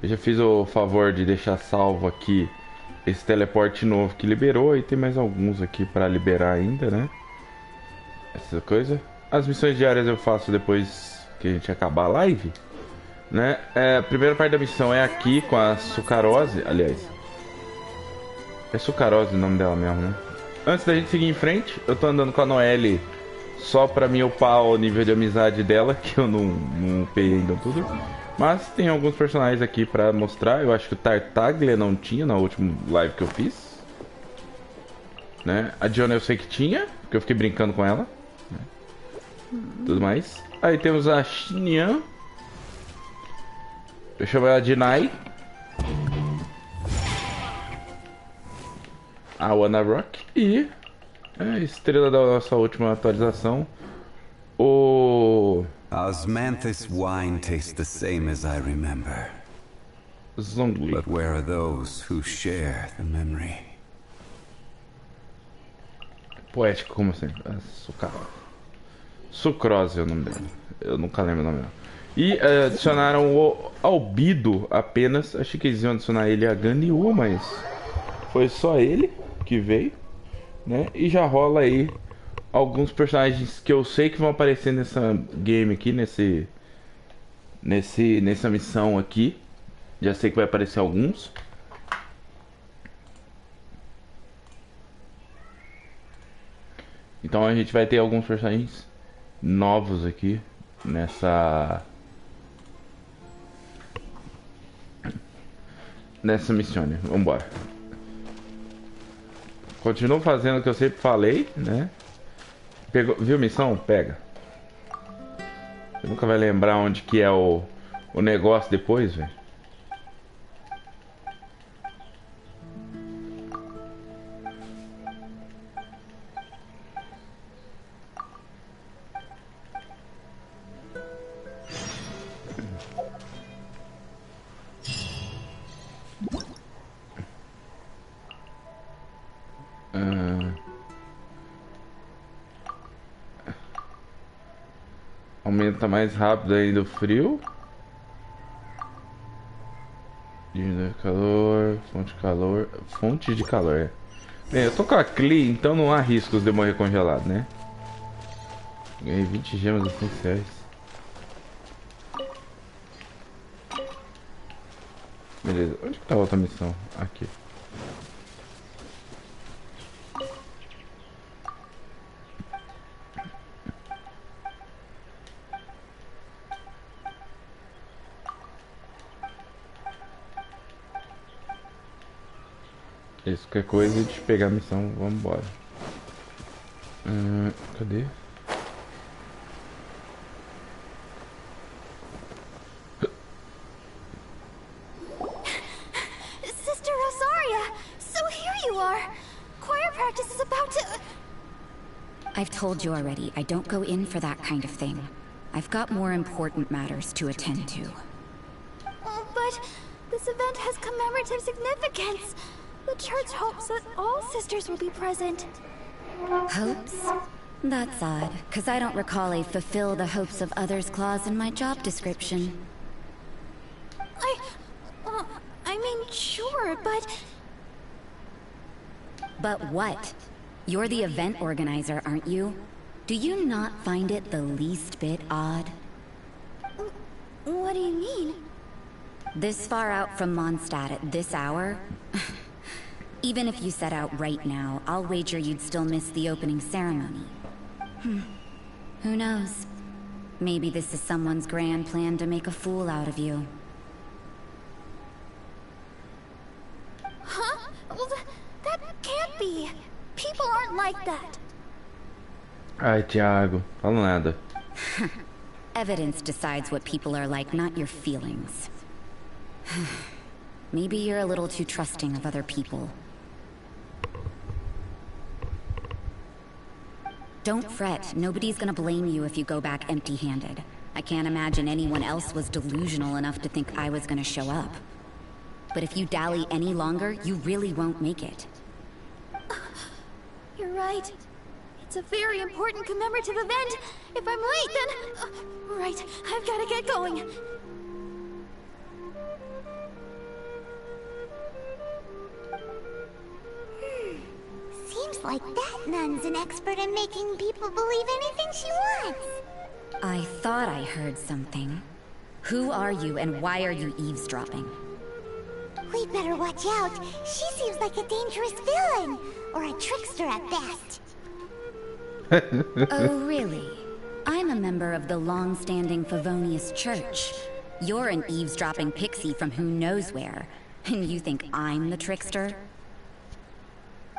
Eu já fiz o favor de deixar salvo aqui esse teleporte novo que liberou. E tem mais alguns aqui pra liberar ainda, né? Essa coisa. As missões diárias eu faço depois que a gente acabar a live, né? A primeira parte da missão é aqui com a Sucarose. Aliás, é Sucarose o nome dela mesmo, né? Antes da gente seguir em frente, eu tô andando com a Noelle só pra me upar o nível de amizade dela, que eu não upei ainda tudo. Mas tem alguns personagens aqui pra mostrar. Eu acho que o Tartaglia não tinha na última live que eu fiz, né? A Diona eu sei que tinha, porque eu fiquei brincando com ela, né? Tudo mais. Aí temos a Xinyan. Eu chamo ela de Nai. A Wanna Rock. E a estrela da nossa última atualização, o Osmanthus wine tastes the same as I remember. Zongli. But where are those who share the memory? Poético, como sempre. Sucrose é o nome dela. Eu nunca lembro o nome dela. E adicionaram o Albido apenas. Achei que eles iam adicionar ele a Ganyu, mas foi só ele que veio, né? E já rola aí alguns personagens que eu sei que vão aparecer nessa game aqui, nessa missão aqui. Já sei que vai aparecer alguns. Então a gente vai ter alguns personagens novos aqui nessa missão, né? Vambora. Continuo fazendo o que eu sempre falei, né? Viu missão? Pega. Você nunca vai lembrar onde que é o negócio depois, velho. Aumenta mais rápido ainda o frio. Diminui calor, fonte de calor. É. Bem, eu tô com a Clee, então não há riscos de morrer congelado, né? Ganhei 20 gemas essenciais. Beleza, onde que tá a outra missão? Aqui. Isso, qualquer coisa de pegar a missão, vamos embora. Cadê? Sister Rosaria! So here you are! Choir practice is about to... I've told you already, I don't go in for that kind of thing. I've got more important matters to attend to. But this event has commemorative significance. The church hopes that all sisters will be present. Hopes? That's odd, because I don't recall a fulfill the hopes of others clause in my job description. I mean, sure, but... But what? You're the event organizer, aren't you? Do you not find it the least bit odd? What do you mean? This far out from Mondstadt at this hour? Even if you set out right now, I'll wager you'd still miss the opening ceremony. Who knows? Maybe this is someone's grand plan to make a fool out of you. Huh? Well, that can't be. People aren't like that. Ai, Thiago, fala nada. Evidence decides what people are like, not your feelings. Maybe you're a little too trusting of other people. Don't fret, nobody's gonna blame you if you go back empty-handed. I can't imagine anyone else was delusional enough to think I was gonna show up. But if you dally any longer, you really won't make it. You're right. It's a very important commemorative event. If I'm late, then... right, I've gotta get going. like that nun's an expert in making people believe anything she wants. I thought I heard something. Who are you and why are you eavesdropping? We'd better watch out. She seems like a dangerous villain, or a trickster at best. Oh, really? I'm a member of the long-standing Favonius Church. You're an eavesdropping pixie from who knows where, and you think I'm the trickster?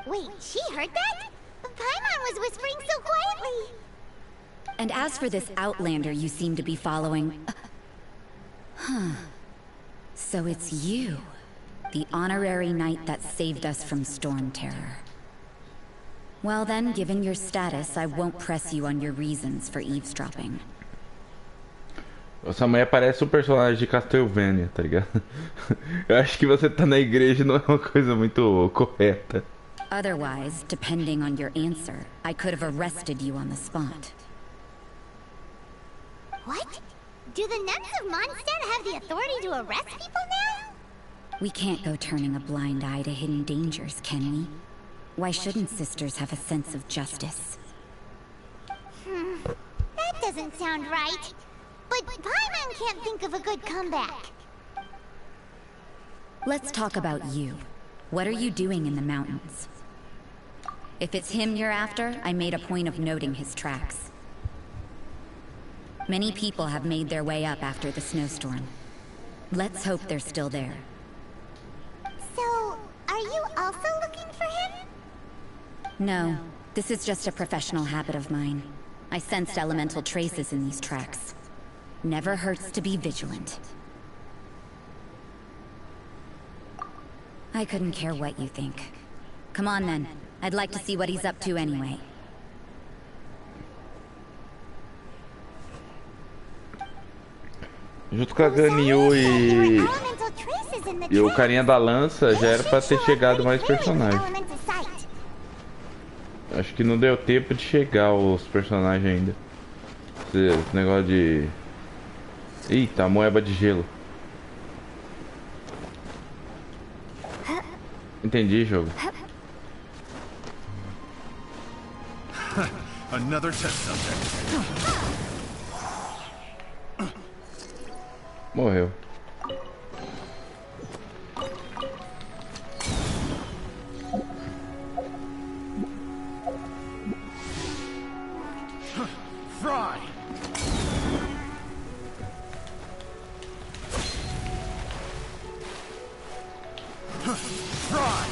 Wait, she heard that? Paimon was whispering so quietly. And as for this outlander you seem to be following... So it's you, the honorary knight that saved us from Storm Terror. Well then, given your status, I won't press you on your reasons for eavesdropping. Essa mulher parece um personagem de Castlevania, tá ligado? Eu acho que você tá na igreja não é uma coisa muito correta. Otherwise, depending on your answer, I could have arrested you on the spot. What? Do the nuns of Mondstadt have the authority to arrest people now? We can't go turning a blind eye to hidden dangers, can we? Why shouldn't sisters have a sense of justice? That doesn't sound right. But Paimon can't think of a good comeback. Let's talk about you. What are you doing in the mountains? If it's him you're after, I made a point of noting his tracks. Many people have made their way up after the snowstorm. Let's hope they're still there. So, are you also looking for him? No, this is just a professional habit of mine. I sensed elemental traces in these tracks. Never hurts to be vigilant. I couldn't care what you think. Come on then. I'd like to see what he's up to anyway. Junto com a Ganyu e o carinha da lança, já era pra ter chegado mais personagens. Acho que não deu tempo de chegar os personagens ainda. Esse negócio de... Eita, a moeba de gelo. Entendi, jogo. Another test subject. Morreu. Fry. Fry.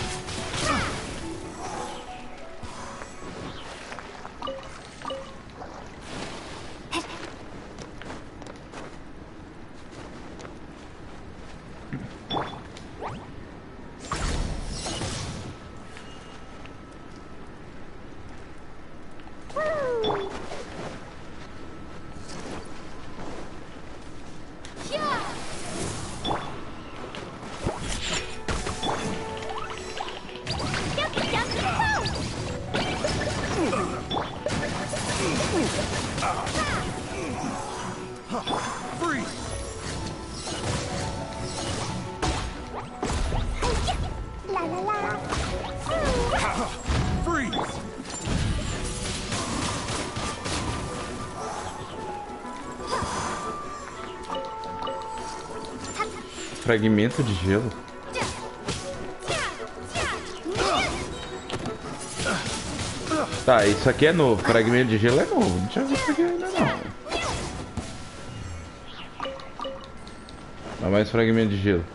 Fragmento de gelo. Tá, isso aqui é novo. Fragmento de gelo é novo. Não tinha visto isso aqui ainda não. Dá mais fragmento de gelo.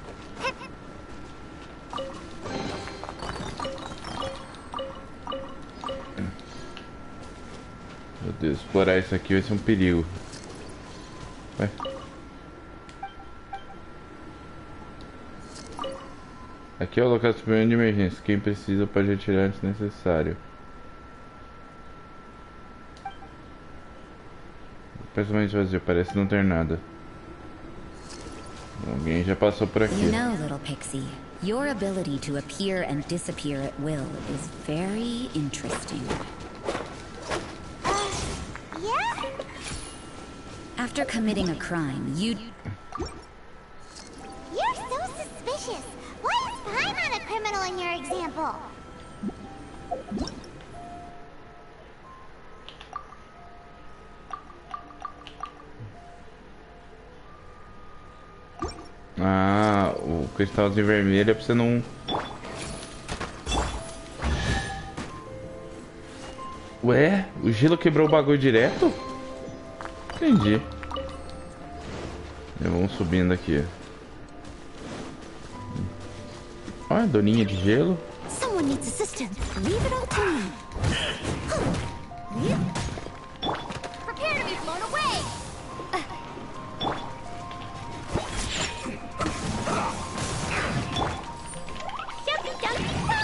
Meu Deus, explorar isso aqui vai ser um perigo. Vai. Aqui é o local de de emergência. Quem precisa pode retirar antes necessário. Parcialmente vazio, parece não ter nada. Alguém já passou por aqui. You know, little pixie, your ability to appear and disappear at will is very interesting. Yeah? After committing a crime, you'd... You're so suspicious. Why is Paimon a criminal in your example? Ah, o cristalzinho vermelho é pra você não... Ué, o gelo quebrou o bagulho direto? Entendi. Vamos subindo aqui. Olha, doninha de gelo. Someone needs assistance. Leave it all to me. Prepare to be blown away. Jumpy, jumpy, go!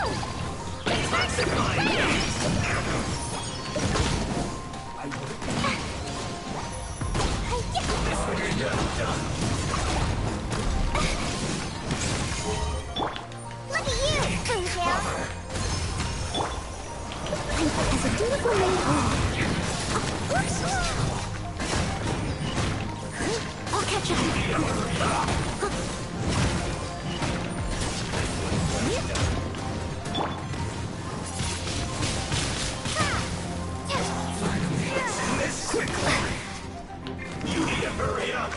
Look at you, Boomtail! As a dutiful maid oops! I'll catch up. You need to hurry up.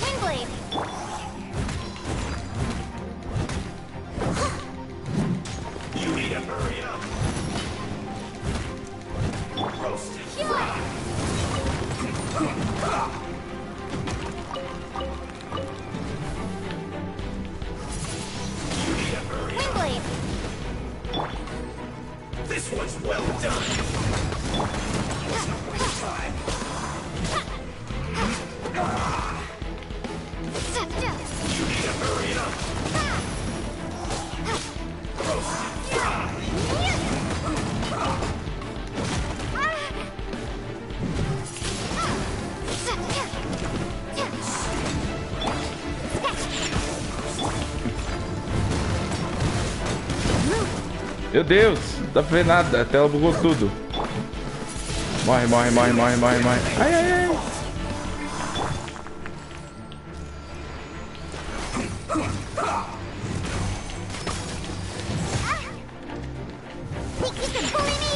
Windblade! You need to hurry up. Roasted. You need to hurry up. Windblade! This one's well done. Let's not waste time. You need to hurry up. Meu Deus, não dá pra ver nada. A tela bugou tudo. Morre, morre, morre, morre, morre, morre. Ai, ai, ai. Think you can bully me?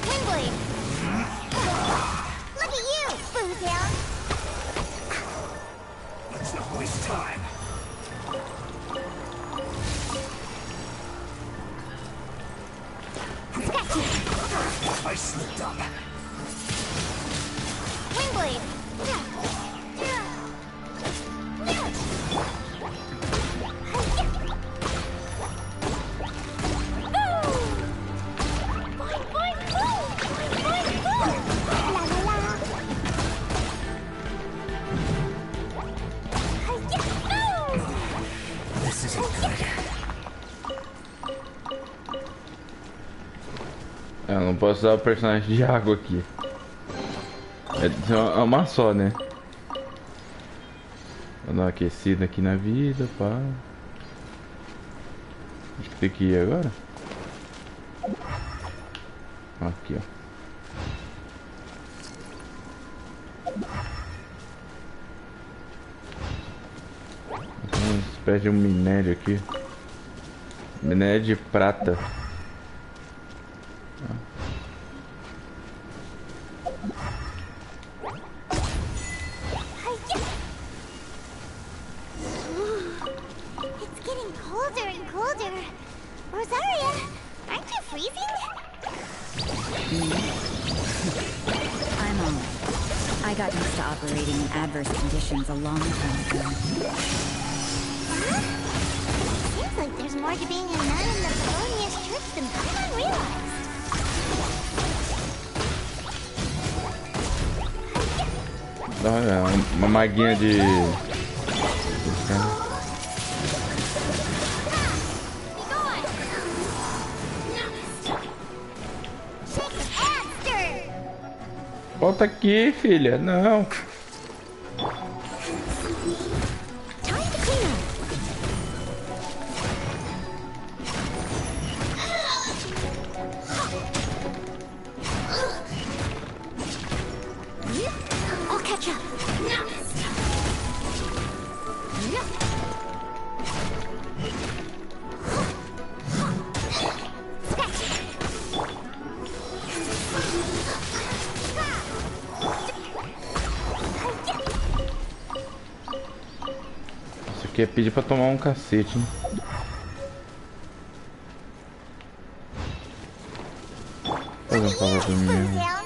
Windblade! Look at you, Boomtail! Let's not waste time. I slipped up. Windblade! This isn't good. Eu não posso usar o personagem de água aqui. É uma só, né? Vou dar uma aquecida aqui na vida, pá. Acho que tem que ir agora. Aqui, ó. Tem uma espécie de um minério aqui. Minério de prata. It's getting colder and colder. Rosaria, aren't you freezing? I'm on. I got used to operating in adverse conditions a long time ago. Seems like there's more to being a nun in the felonious church than Paimon realized. Olha, uma maguinha de... Volta aqui, filha. Não. Time to clean up. I'll catch up. aqui é pedir pra tomar um cacete, né? Faz um favor pra mim mesmo.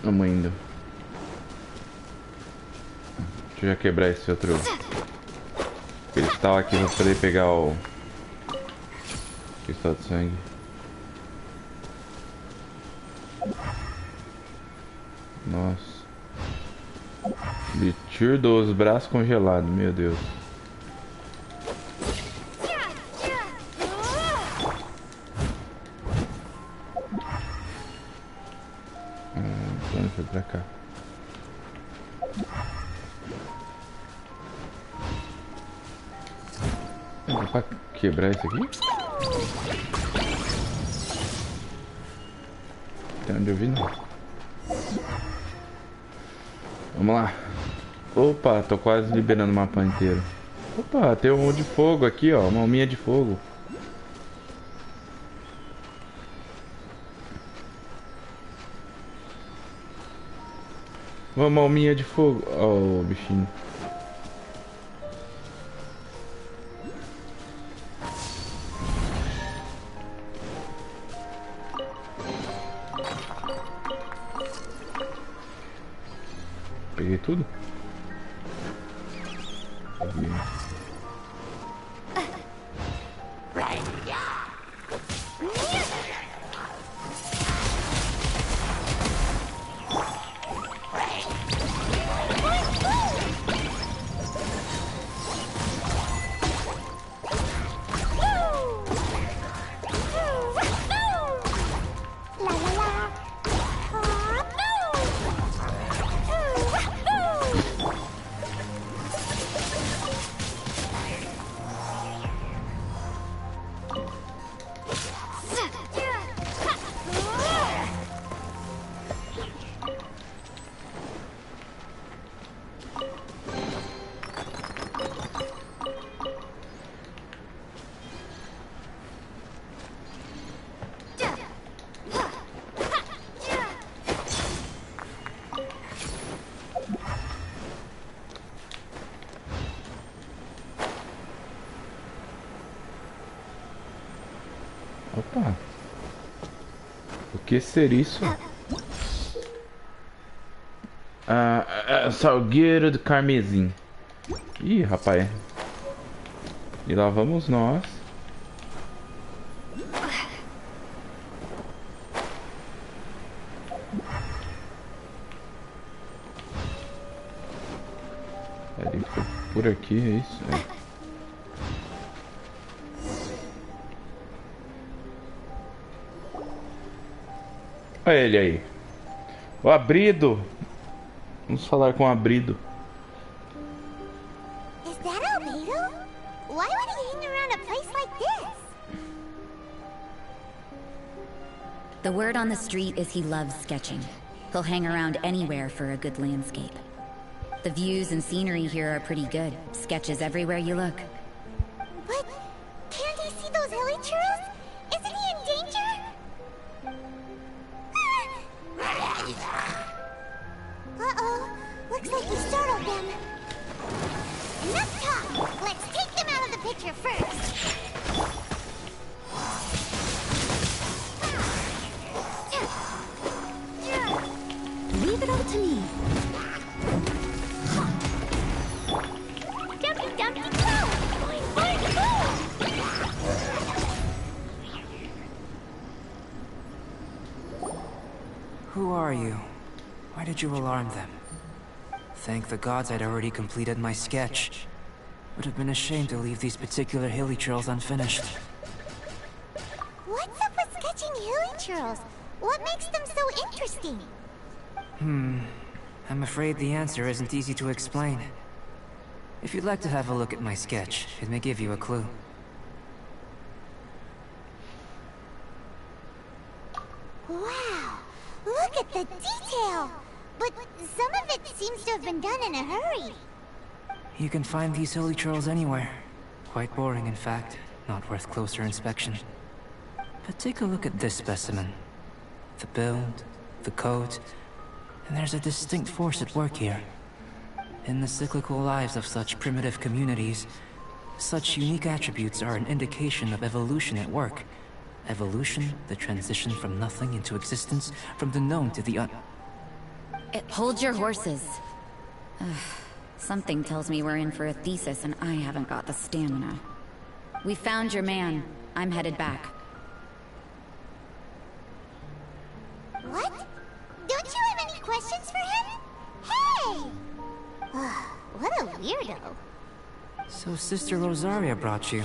Vamos indo. Deixa eu já quebrar esse outro cristal aqui pra poder pegar o cristal de sangue. Nossa. Bichir dos braços congelados, meu Deus. Então foi pra cá. Dá pra quebrar isso aqui? Até onde eu vi não. Vamos lá. Opa, tô quase liberando o mapa inteiro. Opa, tem um de fogo aqui, ó. Uma alminha de fogo. Uma alminha de fogo. Ó, o bichinho. Peguei tudo? Peguei. Opa. O que seria isso? Salgueiro do Carmesim. Ih, rapaz. E lá vamos nós. Ele foi por aqui, é isso? É. Olha ele aí. O Abrido. Vamos falar com o Abrido. Is that Albedo? Why would he hang around a place like this? The word on the street is he loves sketching. He'll hang around anywhere for a good landscape. The views and scenery here are pretty good. Sketches everywhere you look. But can't he see those hilly churros? Isn't he in danger? Uh-oh. Looks like we startled them. Enough talk. Let's take them out of the picture first. Leave it all to me. Dumpty, dumpty, go! Boing, boing, boom! Who are you? Why did you alarm them? Thank the gods I'd already completed my sketch. Would have been a shame to leave these particular hilly trails unfinished. What's up with sketching hilly churros? What makes them so interesting? I'm afraid the answer isn't easy to explain. If you'd like to have a look at my sketch, it may give you a clue. Wow! Look at the detail! But some of it seems to have been done in a hurry. You can find these hilly trails anywhere. Quite boring, in fact. Not worth closer inspection. But take a look at this specimen. The build, the code, and there's a distinct force at work here. In the cyclical lives of such primitive communities, such unique attributes are an indication of evolution at work. Evolution, the transition from nothing into existence, from the known to the Hold your horses. Something tells me we're in for a thesis and I haven't got the stamina. We found your man. I'm headed back. What? Don't you have any questions for him? Hey! What a weirdo. So Sister Rosaria brought you.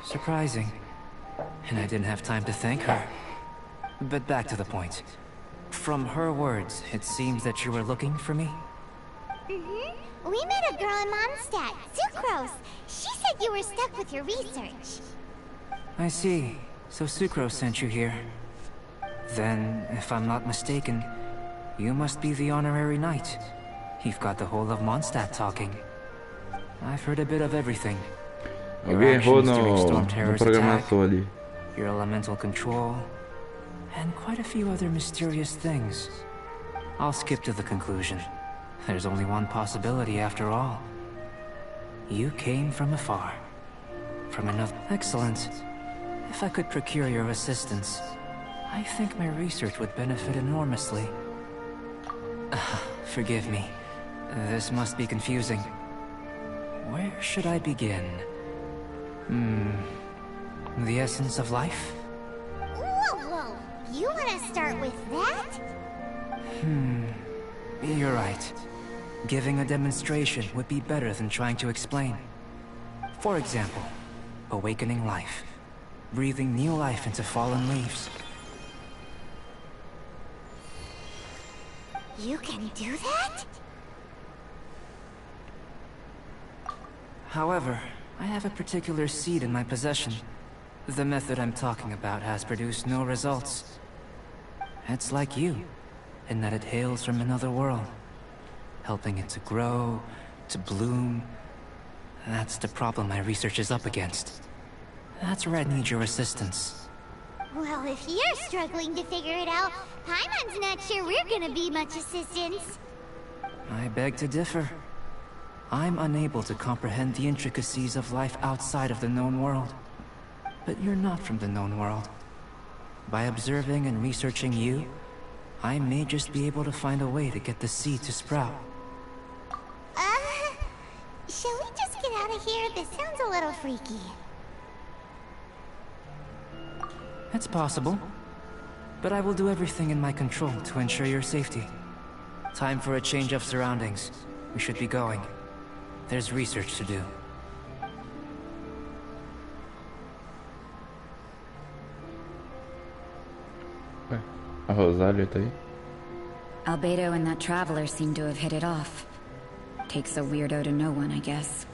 Surprising. And I didn't have time to thank her. But back to the point. From her words, it seems that you were looking for me? Mm-hmm. We met a girl in Mondstadt, Sucrose. She said you were stuck with your research. I see. So Sucrose sent you here. Then, if I'm not mistaken, you must be the honorary knight. You've got the whole of Mondstadt talking. I've heard a bit of everything. Your actions during Storm Terror's attack, your elemental control, and quite a few other mysterious things. I'll skip to the conclusion. There's only one possibility after all. You came from afar. From another... Excellent. If I could procure your assistance, I think my research would benefit enormously. Forgive me. This must be confusing. Where should I begin? The essence of life? Whoa! You want to start with that? You're right. Giving a demonstration would be better than trying to explain. For example, awakening life. Breathing new life into fallen leaves. You can do that? However, I have a particular seed in my possession. The method I'm talking about has produced no results. It's like you, in that it hails from another world. Helping it to grow, to bloom. That's the problem my research is up against. That's where I need your assistance. Well, if you're struggling to figure it out, Paimon's not sure we're gonna be much assistance. I beg to differ. I'm unable to comprehend the intricacies of life outside of the known world. But you're not from the known world. By observing and researching you, I may just be able to find a way to get the seed to sprout. Shall we just get out of here? This sounds a little freaky. It's possible. But I will do everything in my control to ensure your safety. Time for a change of surroundings. We should be going. There's research to do. A Rosalia tá aí? Albedo and that traveler seem to have hit it off. Takes a weirdo to know one, I guess.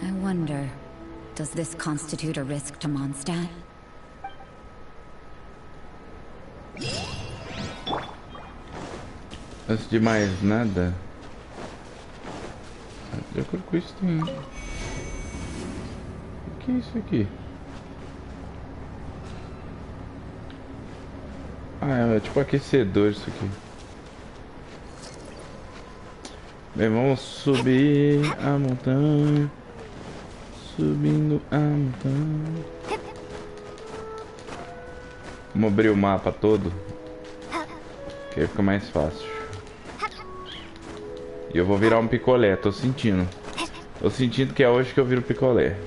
I wonder, does this constitute a risk to Mondstadt? Antes de mais nada, de acordo com isso tem... O que é isso aqui? Ah, é tipo aquecedor isso aqui. Bem, vamos subir a montanha. Subindo a montanha. Vamos abrir o mapa todo, que aí fica mais fácil. E eu vou virar um picolé, tô sentindo. Tô sentindo que é hoje que eu viro picolé.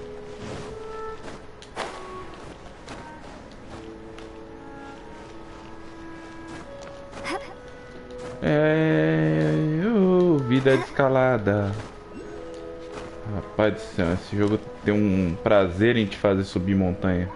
Vida de escalada. Rapaz do céu, esse jogo tem um prazer em te fazer subir montanha.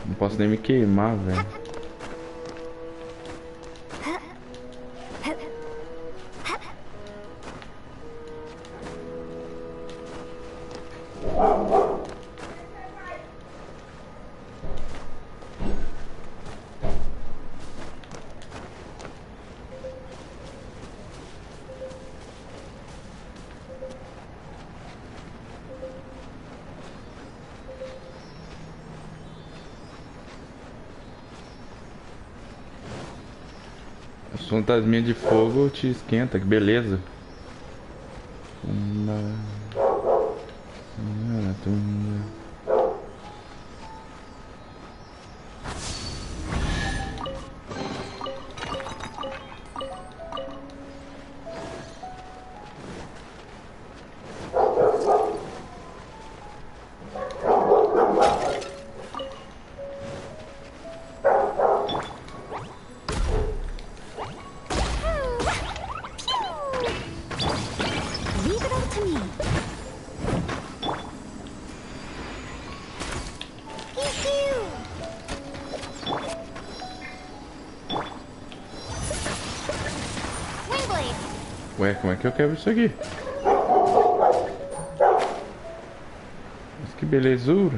Não posso nem me queimar, velho. fantasminhas de fogo te esquenta, que beleza. Tumba. Tumba. Ué, como é que eu quebro isso aqui? Mas que belezura.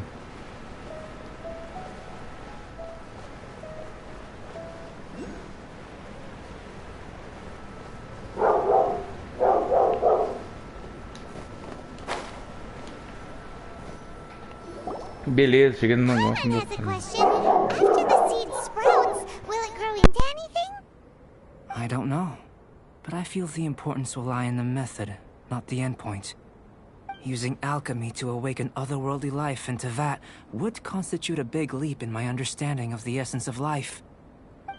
Beleza, chegando no negócio. Paimon has a question. After the seed sprouts, will it grow into anything? I don't know. But I feel the importance will lie in the method, not the endpoint. Using alchemy to awaken otherworldly life into that would constitute a big leap in my understanding of the essence of life.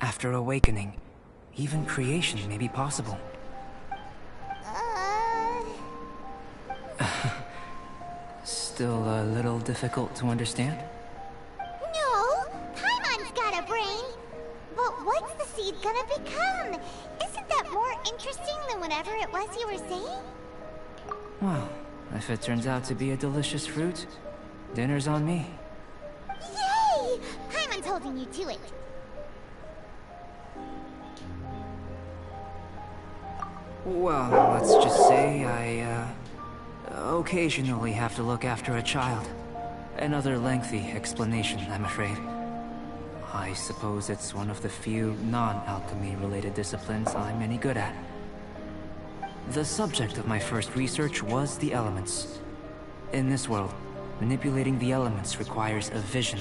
After awakening, even creation may be possible. Still a little difficult to understand? No, Paimon's got a brain. But what's the seed gonna become? Isn't that more interesting than whatever it was you were saying? Well, if it turns out to be a delicious fruit, dinner's on me. Yay! Paimon's holding you to it. Well, let's just say I, occasionally have to look after a child. Another lengthy explanation, I'm afraid. I suppose it's one of the few non-alchemy related disciplines I'm any good at. The subject of my first research was the elements. In this world, manipulating the elements requires a vision.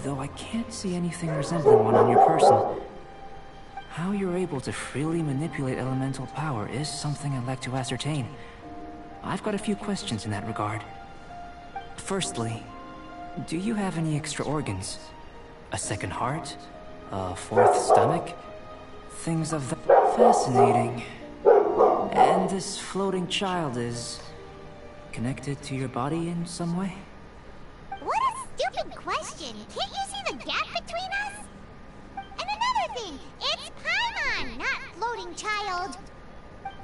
Though I can't see anything resembling one on your person. How you're able to freely manipulate elemental power is something I'd like to ascertain. I've got a few questions in that regard. Firstly, do you have any extra organs? A second heart? A fourth stomach? Things of that. Fascinating. And this floating child is connected to your body in some way? What a stupid question! Can't you see the gap between us? And another thing, it's Paimon, not floating child.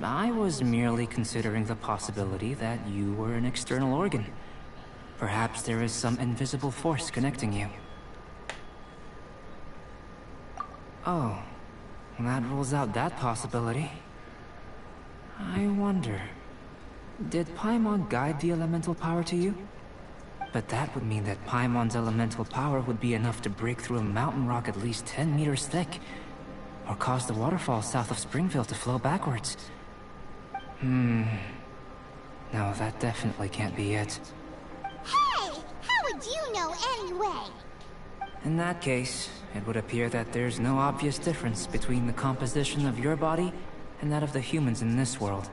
I was merely considering the possibility that you were an external organ. Perhaps there is some invisible force connecting you. Oh, that rules out that possibility. I wonder, did Paimon guide the elemental power to you? But that would mean that Paimon's elemental power would be enough to break through a mountain rock at least 10 meters thick, or cause the waterfall south of Springfield to flow backwards. No, that definitely can't be it. Hey! How would you know anyway? In that case, it would appear that there's no obvious difference between the composition of your body and that of the humans in this world.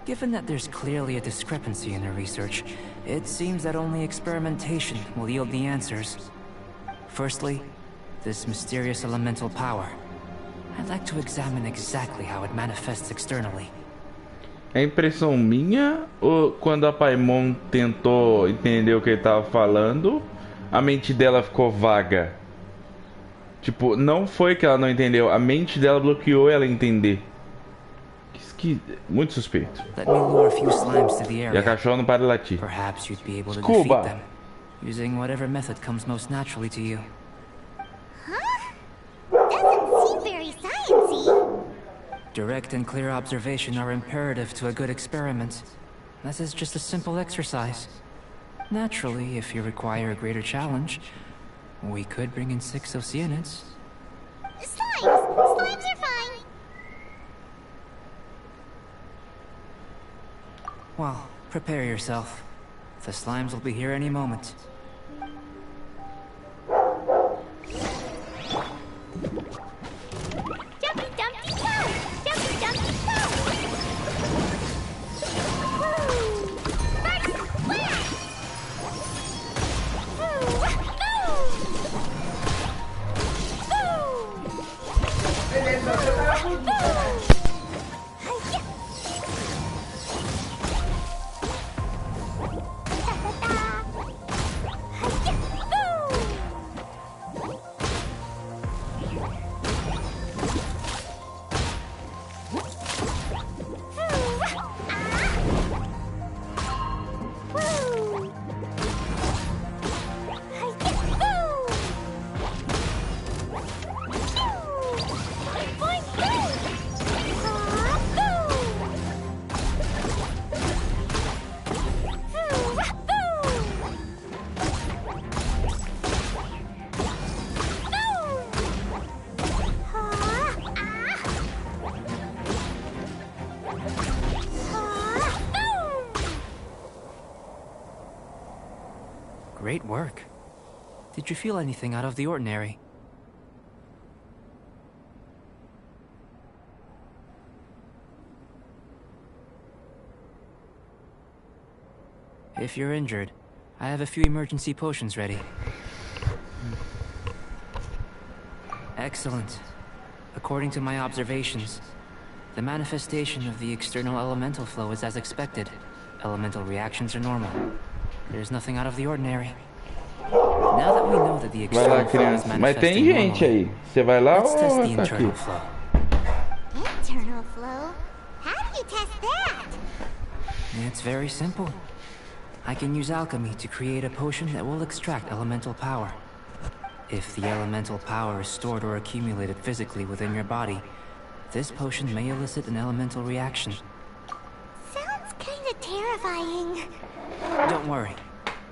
Given that there's clearly a discrepancy in the research, it seems that only experimentation will yield the answers. Firstly, this mysterious elemental power. I'd like to examine exactly how it manifests externally. É impressão minha ou quando a Paimon tentou entender o que ele tava falando, a mente dela ficou vaga? Tipo, não foi que ela não entendeu, a mente dela bloqueou ela entender. Muito suspeito. Let me lure a few slimes to the E a area. cachorra não para de latir. Perhaps you'd be able to Scuba. defeat them, using whatever method comes most naturally to you. Huh? Doesn't seem very sciencey. Direct and clear observation are imperative to a good experiment. This is just a simple exercise. Naturally, if you require a greater challenge, we could bring in 6 Oceanids. Slimes! Slimes are fine. Well, prepare yourself. The slimes will be here any moment. Great work. Did you feel anything out of the ordinary? If you're injured, I have a few emergency potions ready. Excellent. According to my observations, the manifestation of the external elemental flow is as expected. Elemental reactions are normal. There's nothing out of the ordinary. Now that we know that the Vai lá, external flow is criança. Mas tem manifesting gente normally, aí. Você vai lá let's test ou the vai ficar internal aqui? flow. Internal flow? How do you test that? It's very simple. I can use alchemy to create a potion that will extract elemental power. If the elemental power is stored or accumulated physically within your body, this potion may elicit an elemental reaction. Sounds kinda terrifying. Don't worry.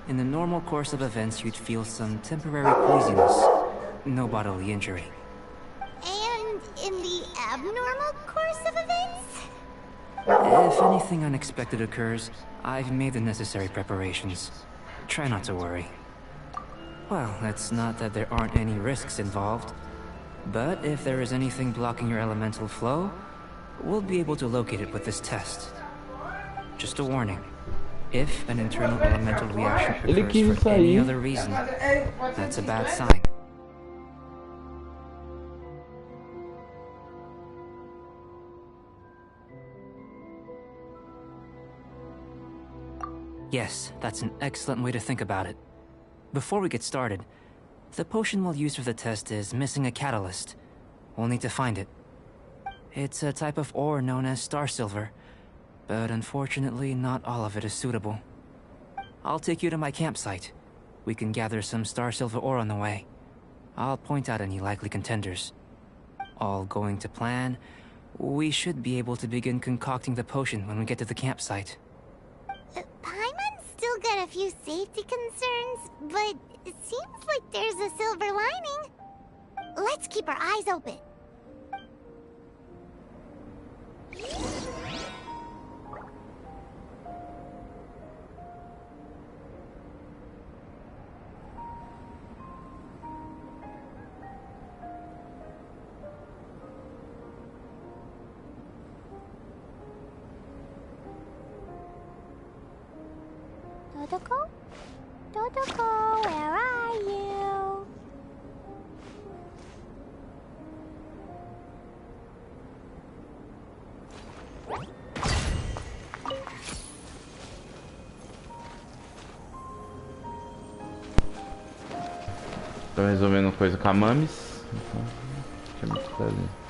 In the normal course of events, you'd feel some temporary queasiness. No bodily injury. And in the abnormal course of events? If anything unexpected occurs, I've made the necessary preparations. Try not to worry. Well, it's not that there aren't any risks involved. But if there is anything blocking your elemental flow, we'll be able to locate it with this test. Just a warning. If an internal elemental reaction Ele occurs quis for any sair. other reason, that's a bad sign. Yes, that's an excellent way to think about it. Before we get started, the potion we'll use for the test is missing a catalyst. We'll need to find it. It's a type of ore known as star silver, but unfortunately not all of it is suitable. I'll take you to my campsite. We can gather some star silver ore on the way. I'll point out any likely contenders. All going to plan, we should be able to begin concocting the potion when we get to the campsite. Paimon's still got a few safety concerns, but it seems like there's a silver lining. Let's keep our eyes open. Dodoko? Dodoko, where are you? Tô resolvendo coisa com a Mamis. Então, deixa eu me fazer.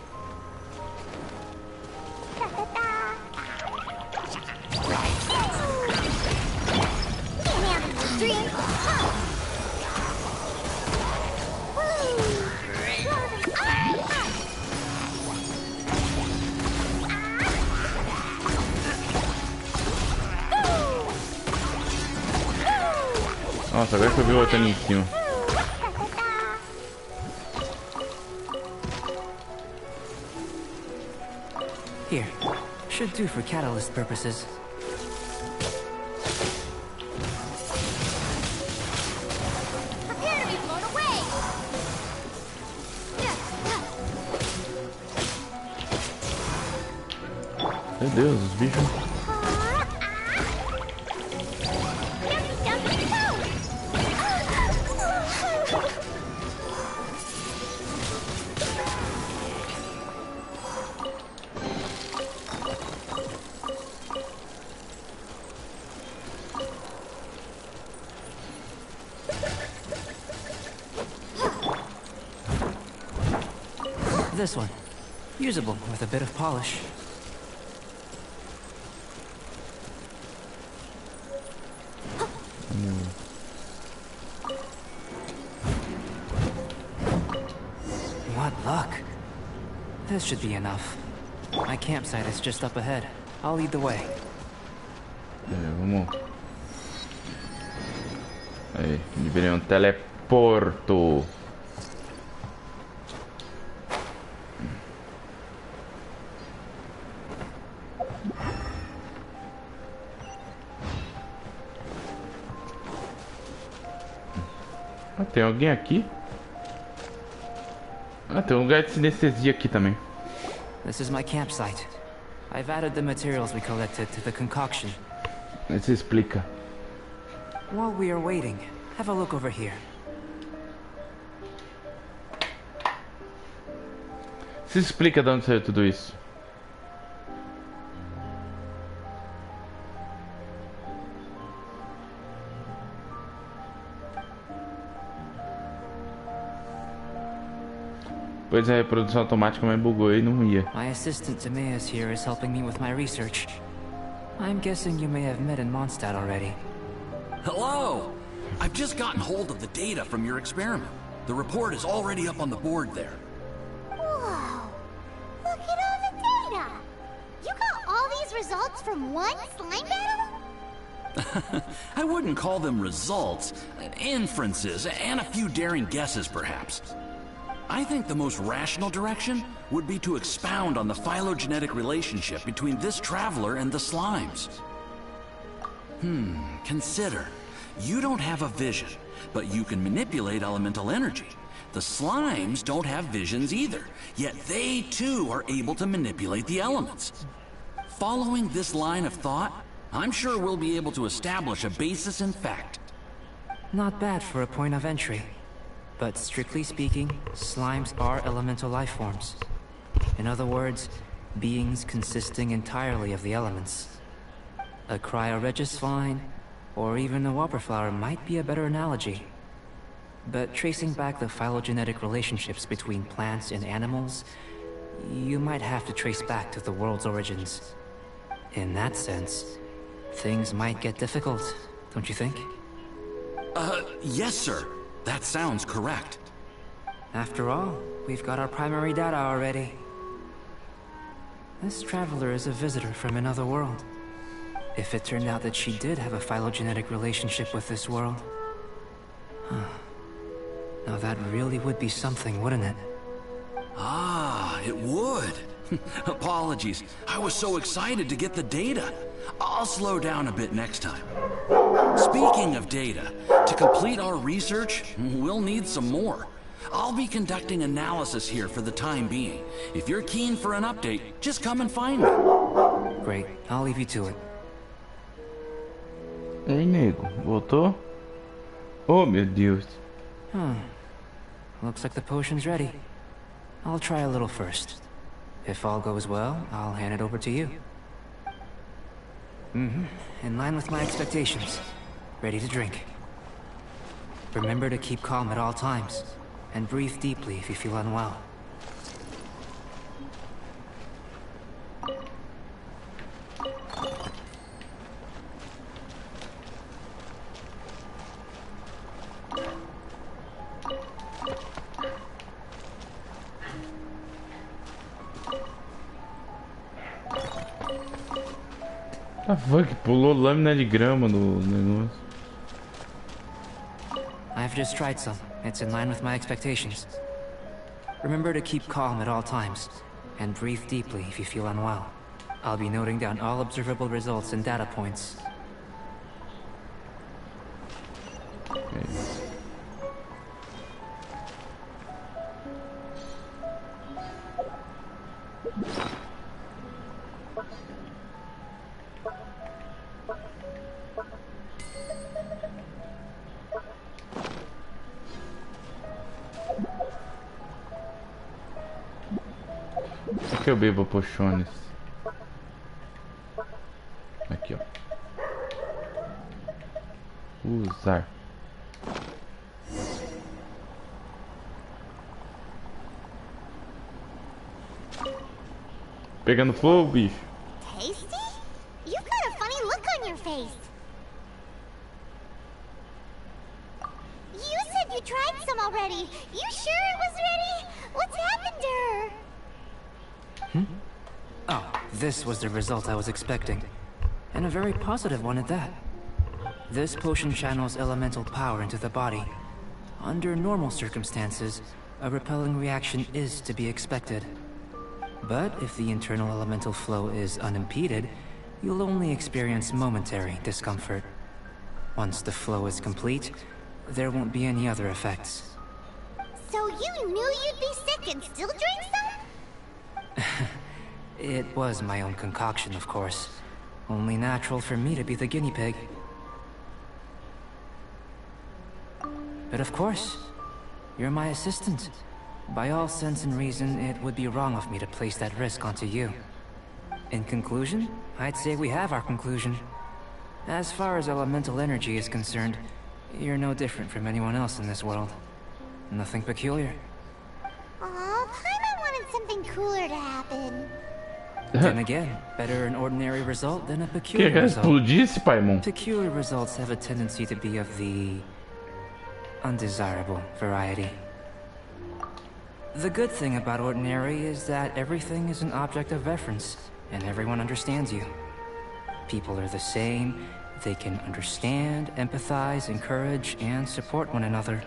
Nossa, agora que eu vi o outro ali em cima. Here, should do for catalyst purposes. Prepare to be blown away! Meu Deus, os bichos. This one. Usable with a bit of polish. What luck. This should be enough. My campsite is just up ahead. I'll lead the way. Vamos. Aí, liberei um teleporto. Ah, tem alguém aqui? Ah, tem um lugar de sinestesia aqui também. This is my campsite. I've added the materials we collected to the concoction. Isso explica. While we are waiting, have a look over here. Isso explica de onde saiu tudo isso. Pois é, a reprodução automática me bugou e não ia. My assistant Timaeus here is helping me with my research. I'm guessing you may have met in Mondstadt already. Hello! I've just gotten hold of the data from your experiment. The report is already up on the board there. Whoa! Look at all the data! You got all these results from one slime battle? I wouldn't call them results, inferences, and a few daring guesses perhaps. I think the most rational direction would be to expound on the phylogenetic relationship between this traveler and the slimes. Consider. You don't have a vision, but you can manipulate elemental energy. The slimes don't have visions either, yet they too are able to manipulate the elements. Following this line of thought, I'm sure we'll be able to establish a basis in fact. Not bad for a point of entry. But strictly speaking, slimes are elemental life forms. In other words, beings consisting entirely of the elements. A cryoregis vine, or even a wildflower might be a better analogy. But tracing back the phylogenetic relationships between plants and animals, you might have to trace back to the world's origins. In that sense, things might get difficult, don't you think? Yes, sir. That sounds correct. After all, we've got our primary data already. This traveler is a visitor from another world. If it turned out that she did have a phylogenetic relationship with this world... Now that really would be something, wouldn't it? Ah, it would. Apologies. I was so excited to get the data. I'll slow down a bit next time. Speaking of data, to complete our research, we'll need some more. I'll be conducting analysis here for the time being. If you're keen for an update, just come and find me. Great. I'll leave you to it. Ei, nego, voltou? Oh, meu Deus. Looks like the potion's ready. I'll try a little first. If all goes well, I'll hand it over to you. In line with my expectations. Ready to drink. Remember to keep calm at all times, and breathe deeply if you feel unwell. Ah, foi que pulou lâmina de grama no negócio. I've just tried some. It's in line with my expectations. Remember to keep calm at all times, and breathe deeply if you feel unwell. I'll be noting down all observable results and data points. Por que eu bebo poções? Aqui, ó. Usar. Pegando fogo, bicho. Tasty? You've got a funny look on your face. You said you tried some already. You sure it was ready? What's happened to her? Oh, this was the result I was expecting. And a very positive one at that. This potion channels elemental power into the body. Under normal circumstances, a repelling reaction is to be expected. But if the internal elemental flow is unimpeded, you'll only experience momentary discomfort. Once the flow is complete, there won't be any other effects. So you knew you'd be sick and still drink some? It was my own concoction, of course. Only natural for me to be the guinea pig. But of course, you're my assistant. By all sense and reason, it would be wrong of me to place that risk onto you. In conclusion, I'd say we have our conclusion. As far as elemental energy is concerned, you're no different from anyone else in this world. Nothing peculiar. Aw, Paimon wanted something cooler to happen. Then again, better an ordinary result than a Que peculiar result. explodisse, Paimon? Peculiar results have a tendency to be of the undesirable variety. The good thing about ordinary is that everything is an object of reference, and everyone understands you. People are the same, they can understand, empathize, encourage, and support one another.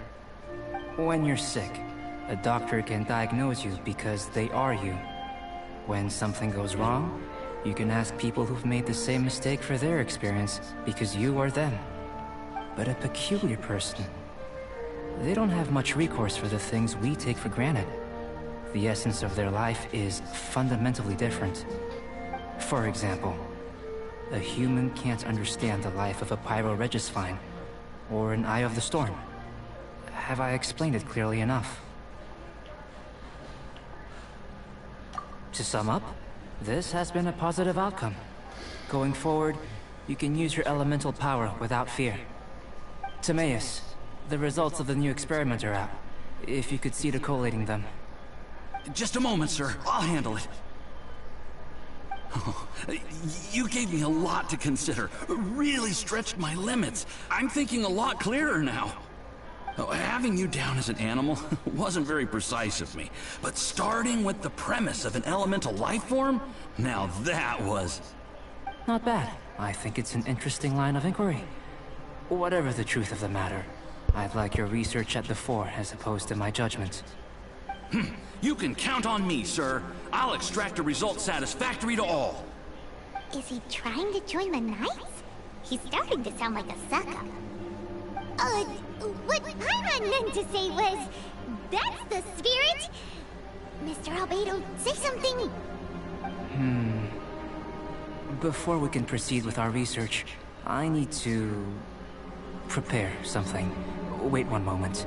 When you're sick, a doctor can diagnose you because they are you. When something goes wrong, you can ask people who've made the same mistake for their experience because you are them. But a peculiar person, they don't have much recourse for the things we take for granted. The essence of their life is fundamentally different. For example, a human can't understand the life of a pyroregisvine, or an eye of the storm. Have I explained it clearly enough? To sum up, this has been a positive outcome. Going forward, you can use your elemental power without fear. Timaeus, the results of the new experiment are out. If you could see to collating them. Just a moment, sir. I'll handle it. You gave me a lot to consider. Really stretched my limits. I'm thinking a lot clearer now. Having you down as an animal wasn't very precise of me, but starting with the premise of an elemental life form, now that was... Not bad. I think it's an interesting line of inquiry. Whatever the truth of the matter, I'd like your research at the fore as opposed to my judgment. You can count on me, sir. I'll extract a result satisfactory to all. Is he trying to join the Knights? He's starting to sound like a suck-up. What Paimon meant to say was... That's the spirit! Mr. Albedo, say something! Before we can proceed with our research, I need to... prepare something. Wait one moment.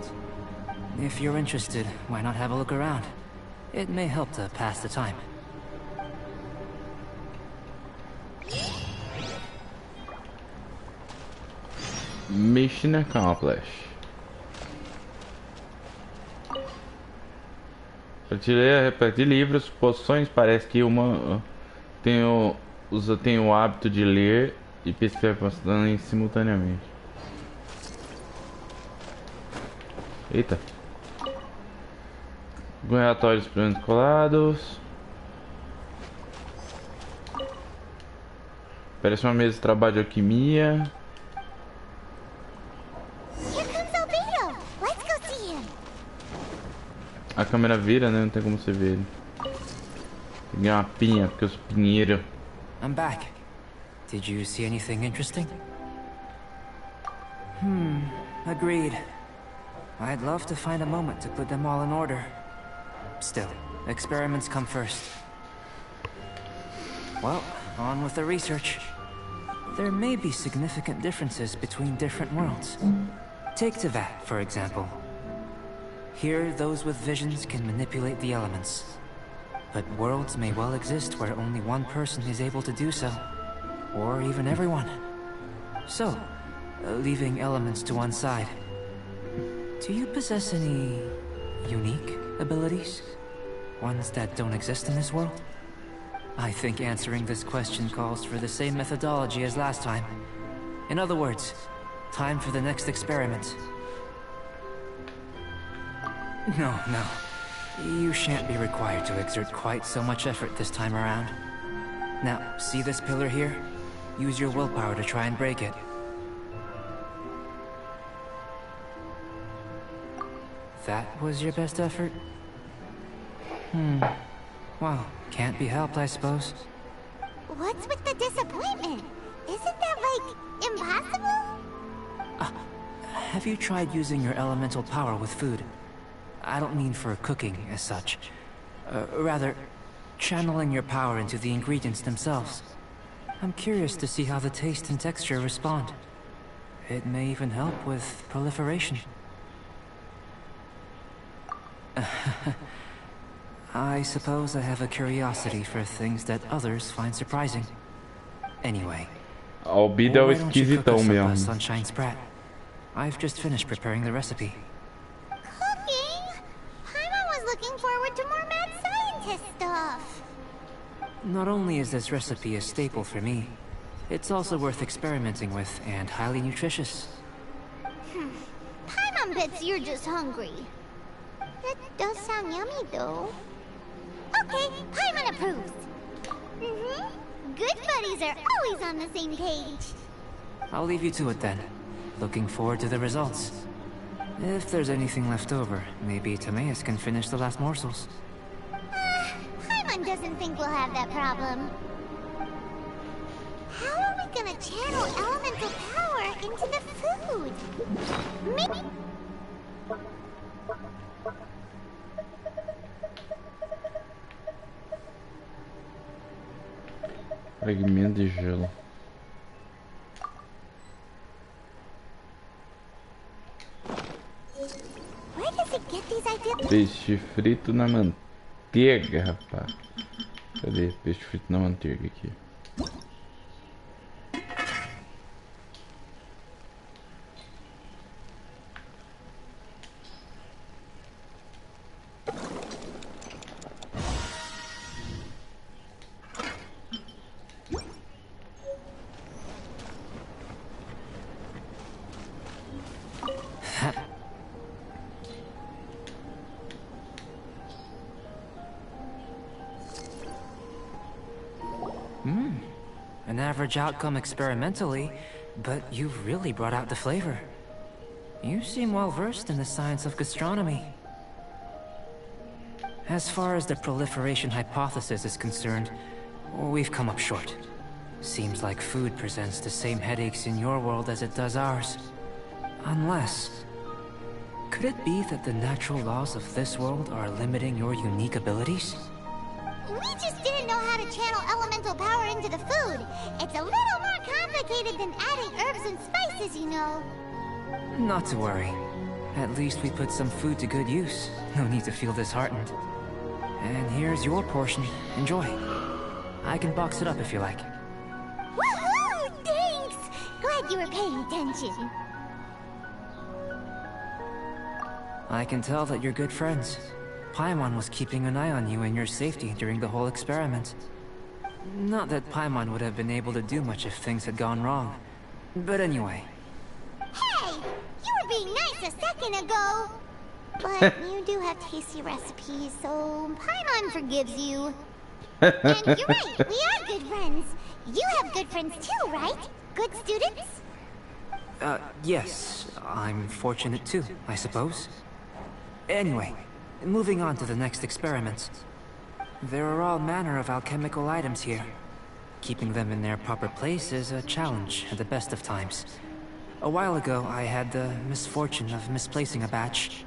If you're interested, why not have a look around? It may help to pass the time. Mission accomplished. Prateleira repleta de livros, poções. Parece que uma tem o hábito de ler e pesquisar poções simultaneamente. Eita. Alguns relatórios experimentos colados. Parece uma mesa de trabalho de alquimia. A câmera vira, né? Não tem como você ver ele. Peguei uma pinha, porque eu sou pinheiro. I'm back. Did you see anything interesting? Agreed. I'd love to find a moment to put them all in order. Still, experiments come first. Well, on with the research. There may be significant differences between different worlds. Take Tevat, for example. Here, those with visions can manipulate the elements. But worlds may well exist where only one person is able to do so. Or even everyone. So, leaving elements to one side. Do you possess any... unique abilities? Ones that don't exist in this world? I think answering this question calls for the same methodology as last time. In other words, time for the next experiment. No. You shan't be required to exert quite so much effort this time around. Now, see this pillar here? Use your willpower to try and break it. That was your best effort? Well, can't be helped, I suppose. What's with the disappointment? Isn't that, like, impossible? have you tried using your elemental power with food? I don't mean for cooking as such. Rather, channeling your power into the ingredients themselves. I'm curious to see how the taste and texture respond. It may even help with proliferation. I suppose I have a curiosity for things that others find surprising. Anyway, A Albida é o why don't you cook esquisitão us up a mesmo. sunshine sprat? I've just finished preparing the recipe. Cooking? Paimon was looking forward to more mad scientist stuff. Not only is this recipe a staple for me, it's also worth experimenting with and highly nutritious. Paimon bets you're just hungry. It does sound yummy, though. Okay, Paimon approves. Good buddies are always on the same page. I'll leave you to it then. Looking forward to the results. If there's anything left over, maybe Timaeus can finish the last morsels. Paimon doesn't think we'll have that problem. How are we gonna channel elemental power into the food? Maybe... Fragmento de gelo. Where does it get these ideas? Peixe frito na manteiga, rapaz. Cadê? Peixe frito na manteiga aqui. An average outcome experimentally, but you've really brought out the flavor. You seem well versed in the science of gastronomy. As far as the proliferation hypothesis is concerned, we've come up short. Seems like food presents the same headaches in your world as it does ours. Unless... could it be that the natural laws of this world are limiting your unique abilities? We just didn't know how to channel elemental power into the food. It's a little more complicated than adding herbs and spices, you know. Not to worry. At least we put some food to good use. No need to feel disheartened. And here's your portion. Enjoy. I can box it up if you like. Woohoo! Thanks! Glad you were paying attention. I can tell that you're good friends. Paimon was keeping an eye on you and your safety during the whole experiment. Not that Paimon would have been able to do much if things had gone wrong. But anyway. Hey! You were being nice a second ago! But you do have tasty recipes, so Paimon forgives you. And you're right, we are good friends. You have good friends too, right? Good students? Yes. I'm fortunate too, I suppose. Anyway, moving on to the next experiments. There are all manner of alchemical items here. Keeping them in their proper place is a challenge at the best of times. A while ago, I had the misfortune of misplacing a batch.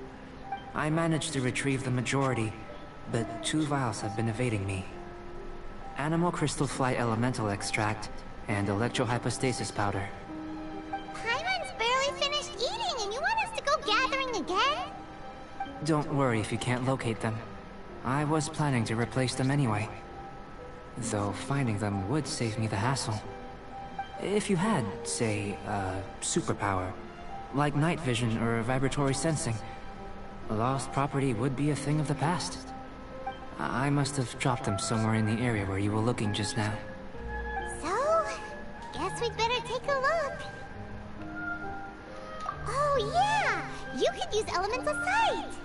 I managed to retrieve the majority, but 2 vials have been evading me. Animal crystal fly elemental extract and electrohypostasis powder. Paimon's barely finished eating and you want us to go gathering again? Don't worry if you can't locate them. I was planning to replace them anyway. Though finding them would save me the hassle. If you had, say, a superpower, like night vision or vibratory sensing, lost property would be a thing of the past. I must have dropped them somewhere in the area where you were looking just now. So, guess we'd better take a look. Oh yeah! You could use elemental sight!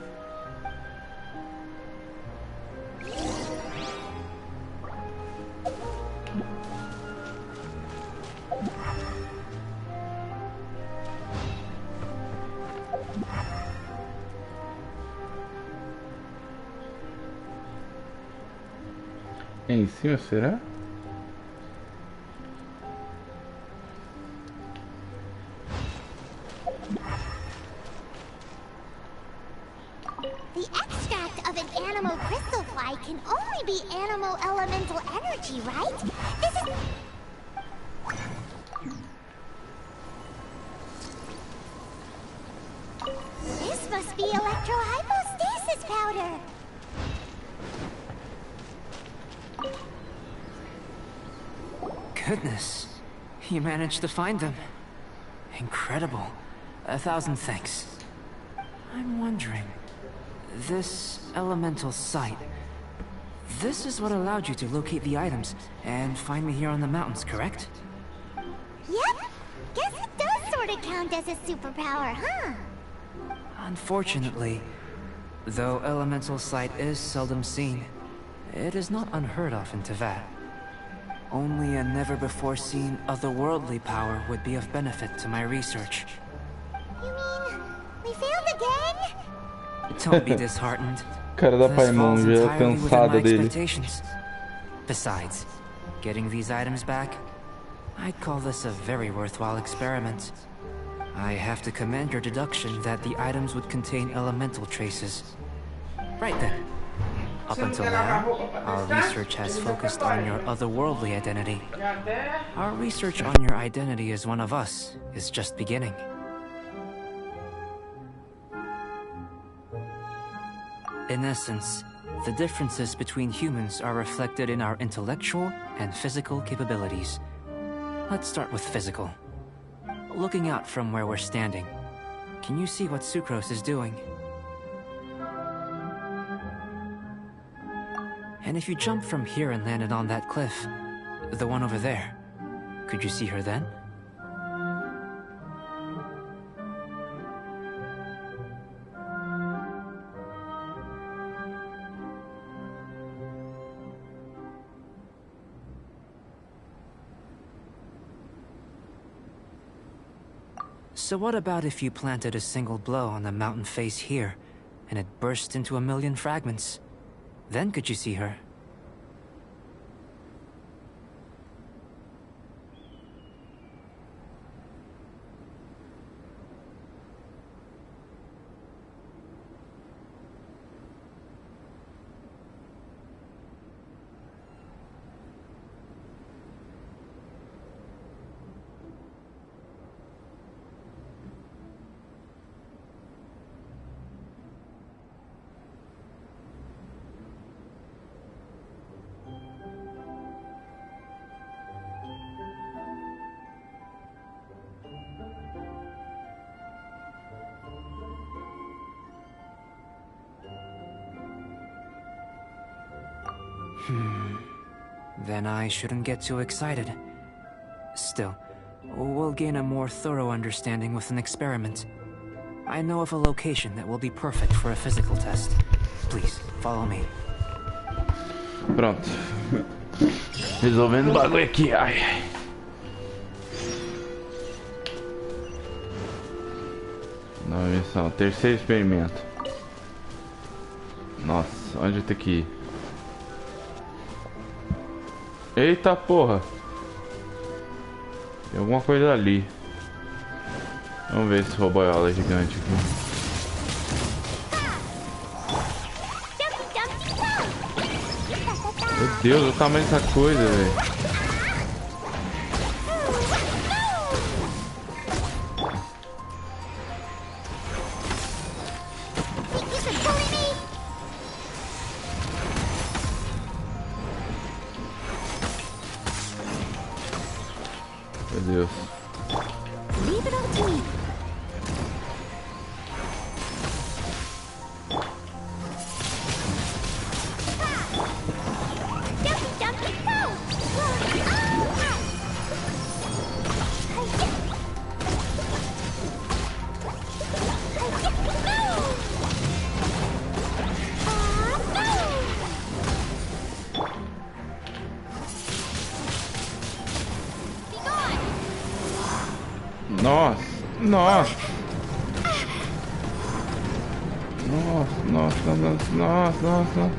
Em cima, será? light can only be animal elemental energy, right? This must be electrohypostasis powder. Goodness, you managed to find them. Incredible. 1,000 thanks. I'm wondering, this elemental sight, this is what allowed you to locate the items and find me here on the mountains, correct? Yep. Guess it does sort of count as a superpower, huh? Unfortunately, though elemental sight is seldom seen, it is not unheard of in Teyvat. Only a never-before-seen otherworldly power would be of benefit to my research. You mean, we failed again? Don't be disheartened. Cara da This falls Paimon já entirely within cansada my dele. expectations. Besides, getting these items back, I'd call this a very worthwhile experiment. I have to commend your deduction that the items would contain elemental traces. Right then. Up until now, our research has focused on your otherworldly identity. Our research on your identity as one of us is just beginning. In essence, the differences between humans are reflected in our intellectual and physical capabilities. Let's start with physical. Looking out from where we're standing, can you see what Sucrose is doing? And if you jumped from here and landed on that cliff, the one over there, could you see her then? So what about if you planted a single blow on the mountain face here, and it burst into 1,000,000 fragments? Then could you see her? Then I shouldn't get too excited. Still, we'll gain a more thorough understanding with an experiment. I know of a location that will be perfect for a physical test. Please, follow me. Pronto. Resolvendo o bagulho aqui. Ai, ai. Nova missão. Terceiro experimento. Nossa, onde tem que ir? Eita porra! Tem alguma coisa ali. Vamos ver esse roboiola gigante aqui. Meu Deus, olha o tamanho dessa coisa, velho. Meu Deus. Leave it up to me. Nossa, nossa. Nossa.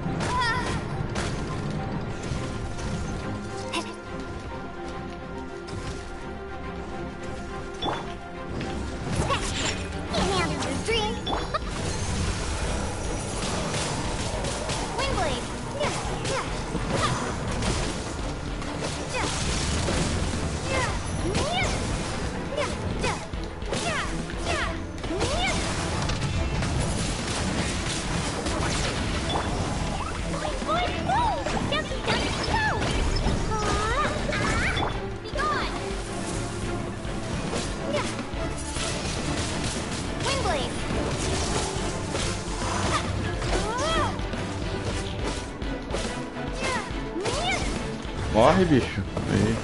Windblade. Corre, bicho. Aí.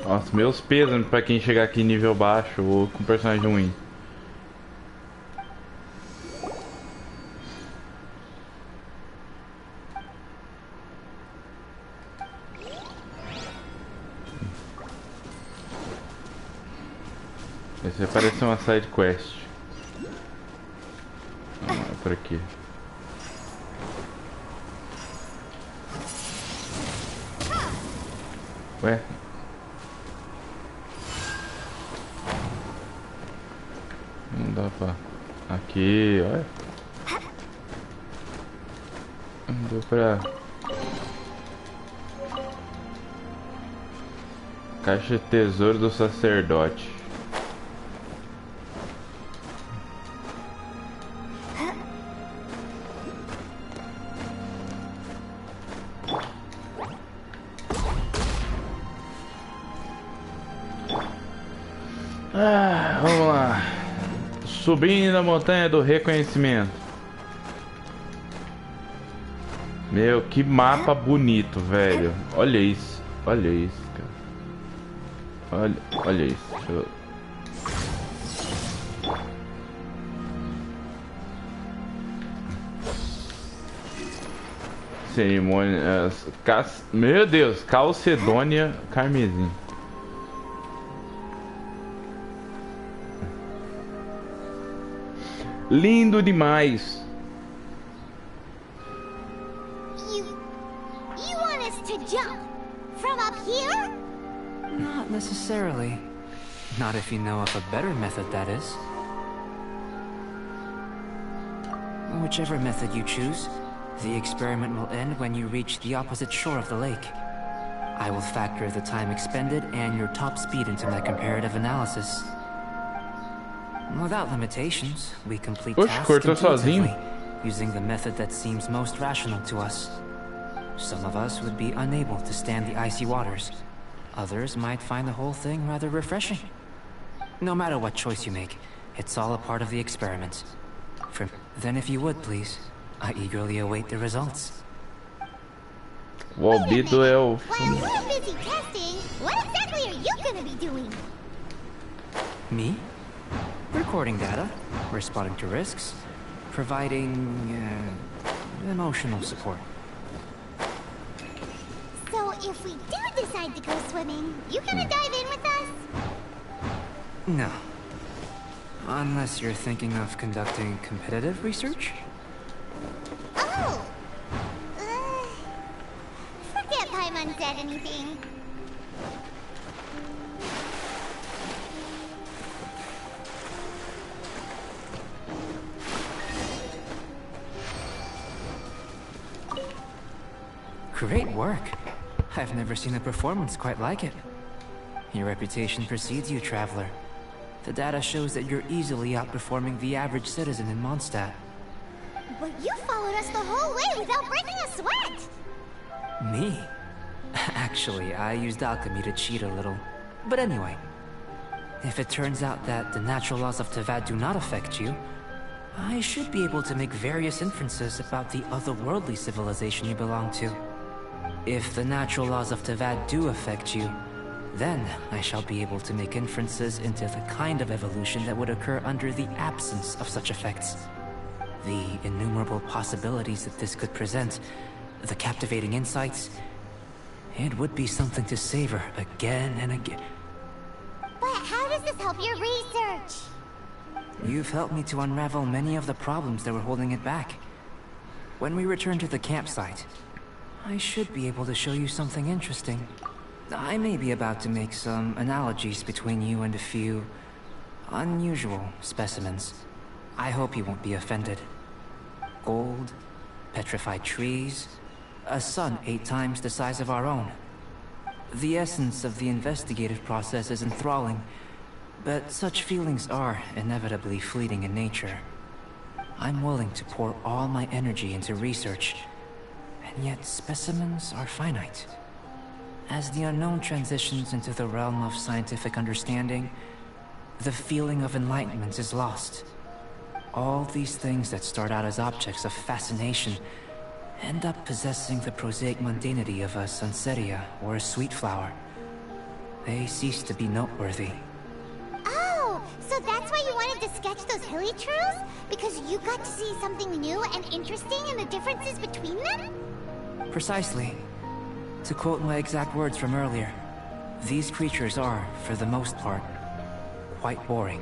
Nossa, meus pesos pra quem chegar aqui nível baixo ou com personagem ruim. Esse parece uma side quest. Ah, é por aqui. Ué? Não dá pra... Aqui, olha. Não deu pra... Caixa de tesouro do sacerdote. Ah, vamos lá. Subindo a montanha do reconhecimento. Meu, que mapa bonito, velho. Olha isso. Olha isso, cara. Olha isso. Deixa eu... Cerimônia... Meu Deus. Calcedônia Carmesim. Lindo demais. You want us to jump from up here? Not necessarily. Not if you know of a better method, that is. Whichever method you choose, the experiment will end when you reach the opposite shore of the lake. I will factor the time expended and your top speed into my comparative analysis. Without limitations, we complete tasks intuitively, using the method that seems most rational to us. Some of us would be unable to stand the icy waters. Others might find the whole thing rather refreshing. No matter what choice you make, it's all a part of the experiment. Then if you would, please, I eagerly await the results. O Albedo é o... While you're busy testing, what exactly are you gonna be doing? Me? Recording data, responding to risks, providing emotional support. So if we do decide to go swimming, you gonna dive in with us? No. Unless you're thinking of conducting competitive research? Oh! Forget Paimon said anything. Great work. I've never seen a performance quite like it. Your reputation precedes you, traveler. The data shows that you're easily outperforming the average citizen in Mondstadt. But you followed us the whole way without breaking a sweat! Me? Actually, I used alchemy to cheat a little. But anyway, if it turns out that the natural laws of Tevad do not affect you, I should be able to make various inferences about the otherworldly civilization you belong to. If the natural laws of Tevad do affect you, then I shall be able to make inferences into the kind of evolution that would occur under the absence of such effects. The innumerable possibilities that this could present, the captivating insights, it would be something to savor again and again. But how does this help your research? You've helped me to unravel many of the problems that were holding it back. When we return to the campsite, I should be able to show you something interesting. I may be about to make some analogies between you and a few unusual specimens. I hope you won't be offended. Gold, petrified trees, a sun 8 times the size of our own. The essence of the investigative process is enthralling, but such feelings are inevitably fleeting in nature. I'm willing to pour all my energy into research, and yet specimens are finite. As the unknown transitions into the realm of scientific understanding, the feeling of enlightenment is lost. All these things that start out as objects of fascination end up possessing the prosaic mundanity of a Sunsetia or a sweet flower. They cease to be noteworthy. Oh, so that's why you wanted to sketch those hilly trails? Because you got to see something new and interesting in the differences between them? Precisely. To quote my exact words from earlier, these creatures are, for the most part, quite boring,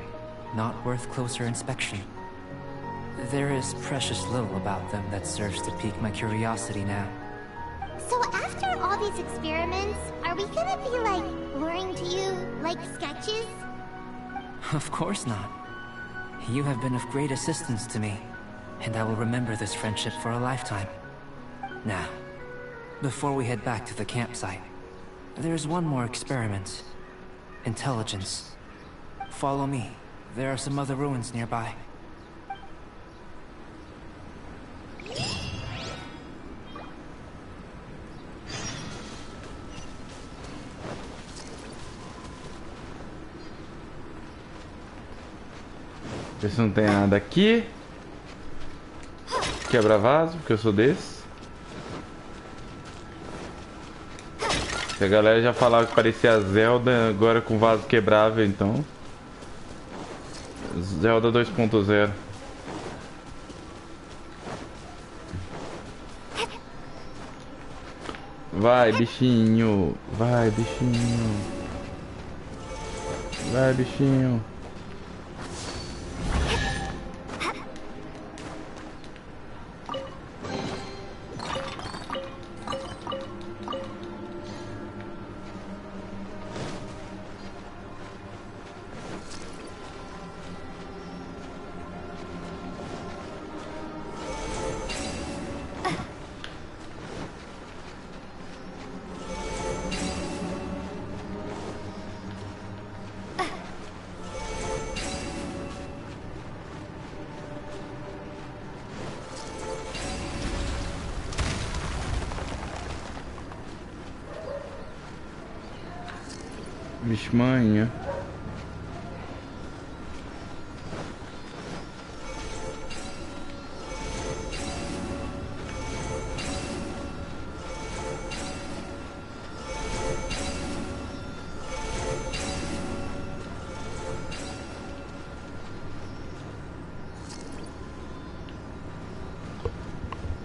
not worth closer inspection. There is precious little about them that serves to pique my curiosity now. So after all these experiments, are we gonna be like boring to you, like sketches? Of course not. You have been of great assistance to me, and I will remember this friendship for a lifetime. Now, before we head back to the campsite, there's one more experiment. Intelligence. Follow me. There are some other ruins nearby. Ver se não tem nada aqui. Quebra vaso, porque eu sou desse. Se a galera já falava que parecia a Zelda, agora com vaso quebrável, então. Zelda 2.0. Vai, bichinho. Vai, bichinho. Vai, bichinho. Vixe, manhã.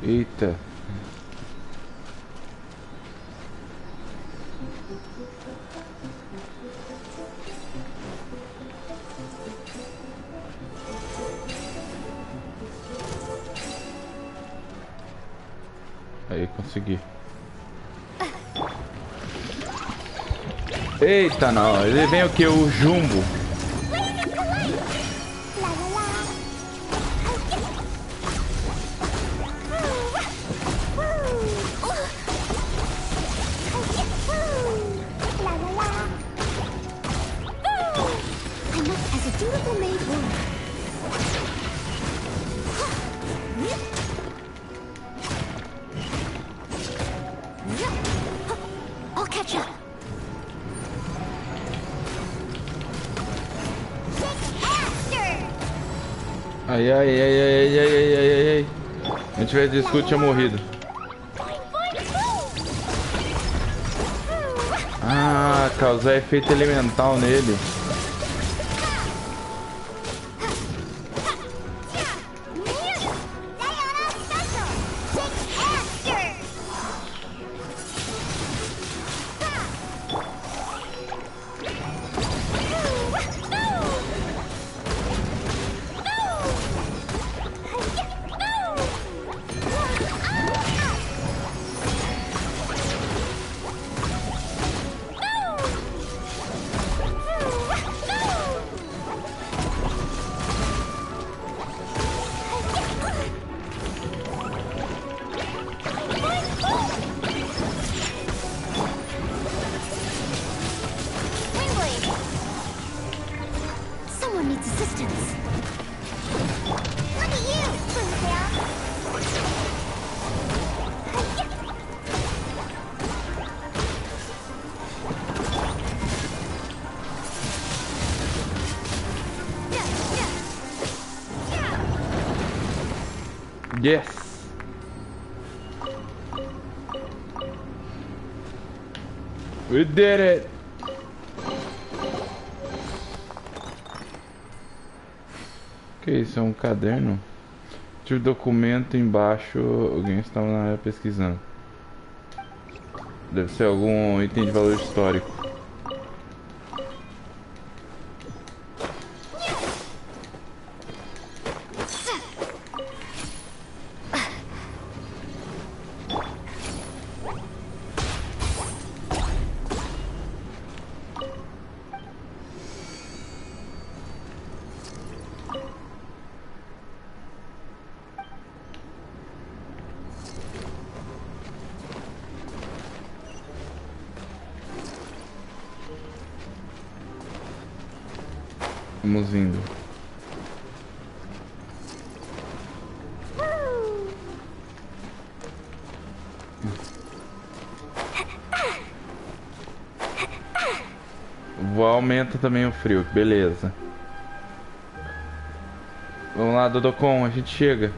Eita. Aí, consegui. Eita, não. Ele vem o que? O jumbo. Ai, ai, ai, ai, ai, ai, ai, ai, ai. Se não tivesse escudo, tinha morrido. Ah, causar efeito elemental nele. Yes! We did it! Que isso? É um caderno? Tinha o documento embaixo. Alguém estava na área pesquisando. Deve ser algum item de valor histórico. Vamos indo. Aumenta também o frio, beleza. Vamos lá, Dodocon, a gente chega.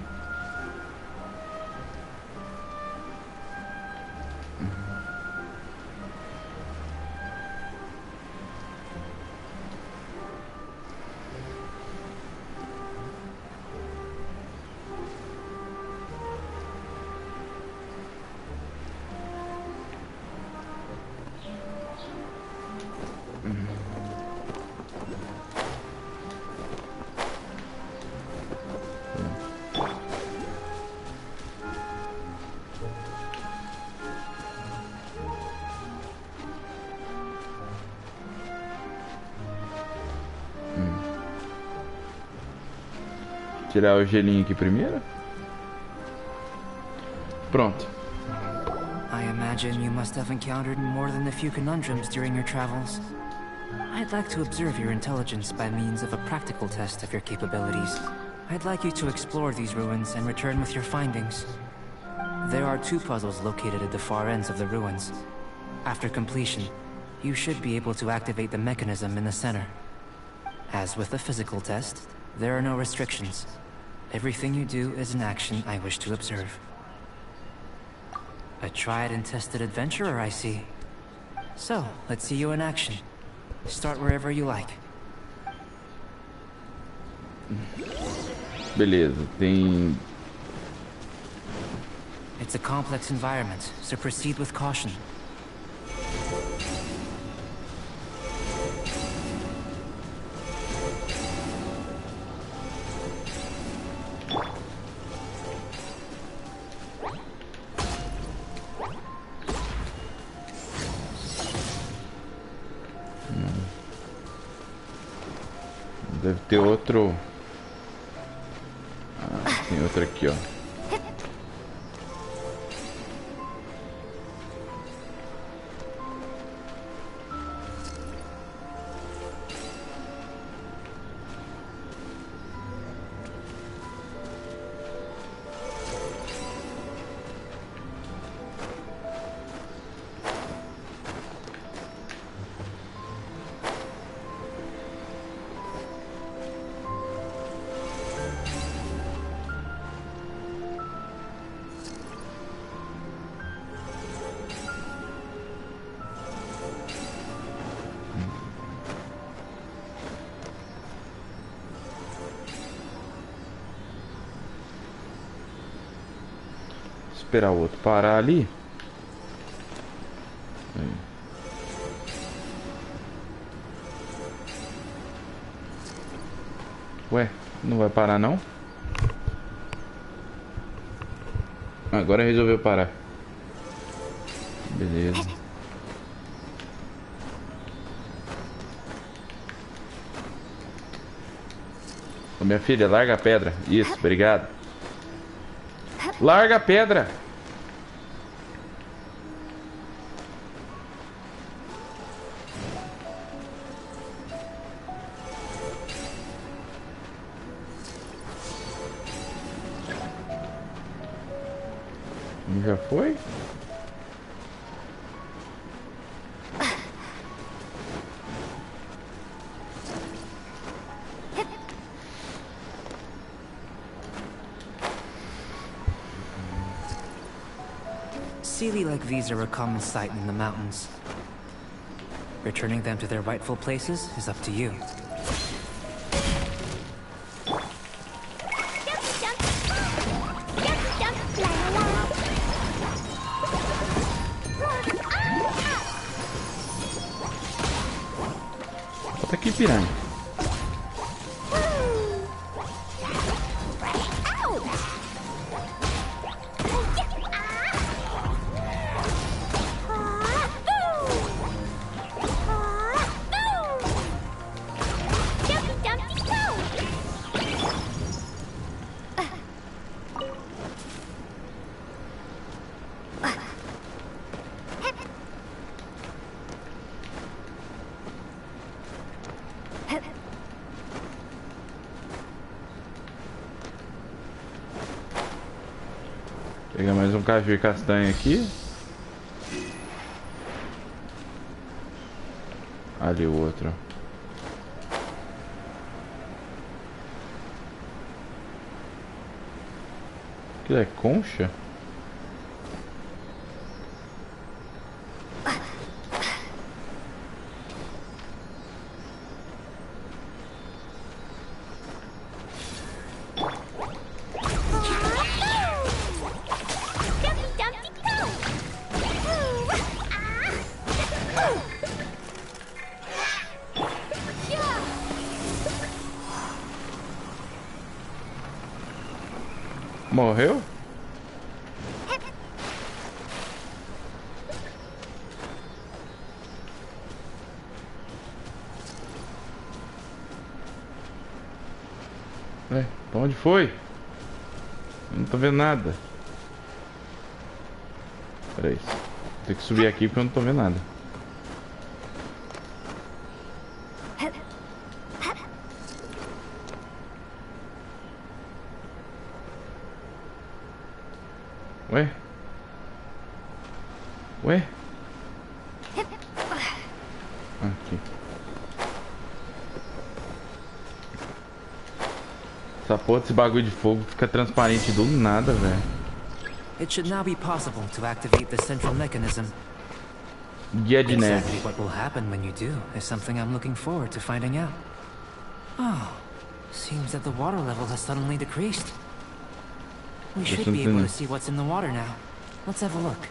Tirar o gelinho aqui primeiro. Pronto. I imagine you must have encountered more than a few conundrums during your travels. I'd like to observe your intelligence by means of a practical test of your capabilities. I'd like you to explore these ruins and return with your findings. There are 2 puzzles located at the far ends of the ruins. After completion, you should be able to activate the mechanism in the center. As with the physical test, there are no restrictions. Everything you do is an action I wish to observe. A tried and tested adventurer, I see. So, let's see you in action. Start wherever you like. Beleza, tem... It's a complex environment, so proceed with caution. Deve ter outro. Ah, tem outro aqui, ó. Esperar o outro parar ali. Aí. Ué, não vai parar não? Agora resolveu parar. Beleza. Ô, minha filha, larga a pedra. Isso, obrigado. Larga a pedra. Já foi? Sealy like these are a common sight in the mountains. Returning them to their rightful places is up to you. Volta aqui, piranha. Pegar mais um caju e castanha aqui. Ali o outro. Aquilo é concha? Morreu? Ué, pra onde foi? Eu não tô vendo nada. Pera aí. Vou ter que subir aqui porque eu não tô vendo nada. Ué? Ué? Aqui. Essa porra desse bagulho de fogo fica transparente do nada, velho. It should now be possible to activate the central mechanism. Guia de neve. Exactly what will happen when you do is something I'm looking forward to finding out. Oh, seems that the water level has suddenly decreased. We should be able to see what's in the water now. Let's have a look.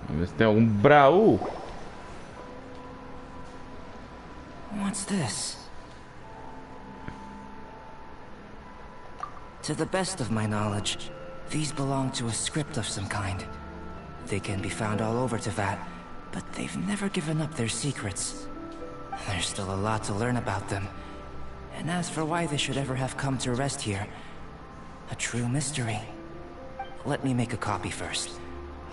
Vamos ver se tem algum baú. What's this? To the best of my knowledge, these belong to a script of some kind. They can be found all over Teyvat, but they've never given up their secrets. There's still a lot to learn about them. And as for why they should ever have come to rest here, a true mystery. Let me make a copy first.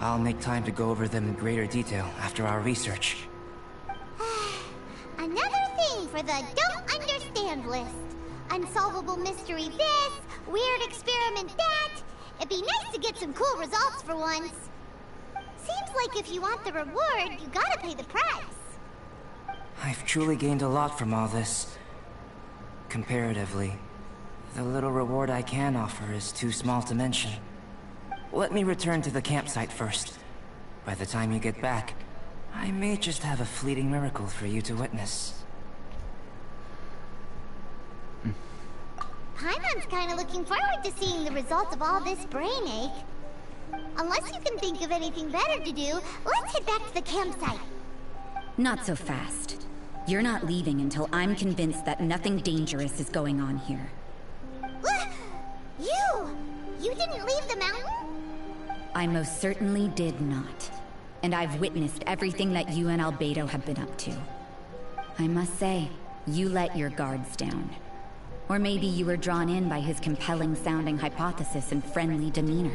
I'll make time to go over them in greater detail after our research. Another thing for the don't understand list. Unsolvable mystery this, weird experiment that. It'd be nice to get some cool results for once. Seems like if you want the reward, you gotta pay the price. I've truly gained a lot from all this. Comparatively, the little reward I can offer is too small to mention. Let me return to the campsite first. By the time you get back, I may just have a fleeting miracle for you to witness. Paimon's kinda looking forward to seeing the results of all this brain ache. Unless you can think of anything better to do, let's head back to the campsite. Not so fast. You're not leaving until I'm convinced that nothing dangerous is going on here. You didn't leave the mountain? I most certainly did not. And I've witnessed everything that you and Albedo have been up to. I must say, you let your guards down. Or maybe you were drawn in by his compelling-sounding hypothesis and friendly demeanor.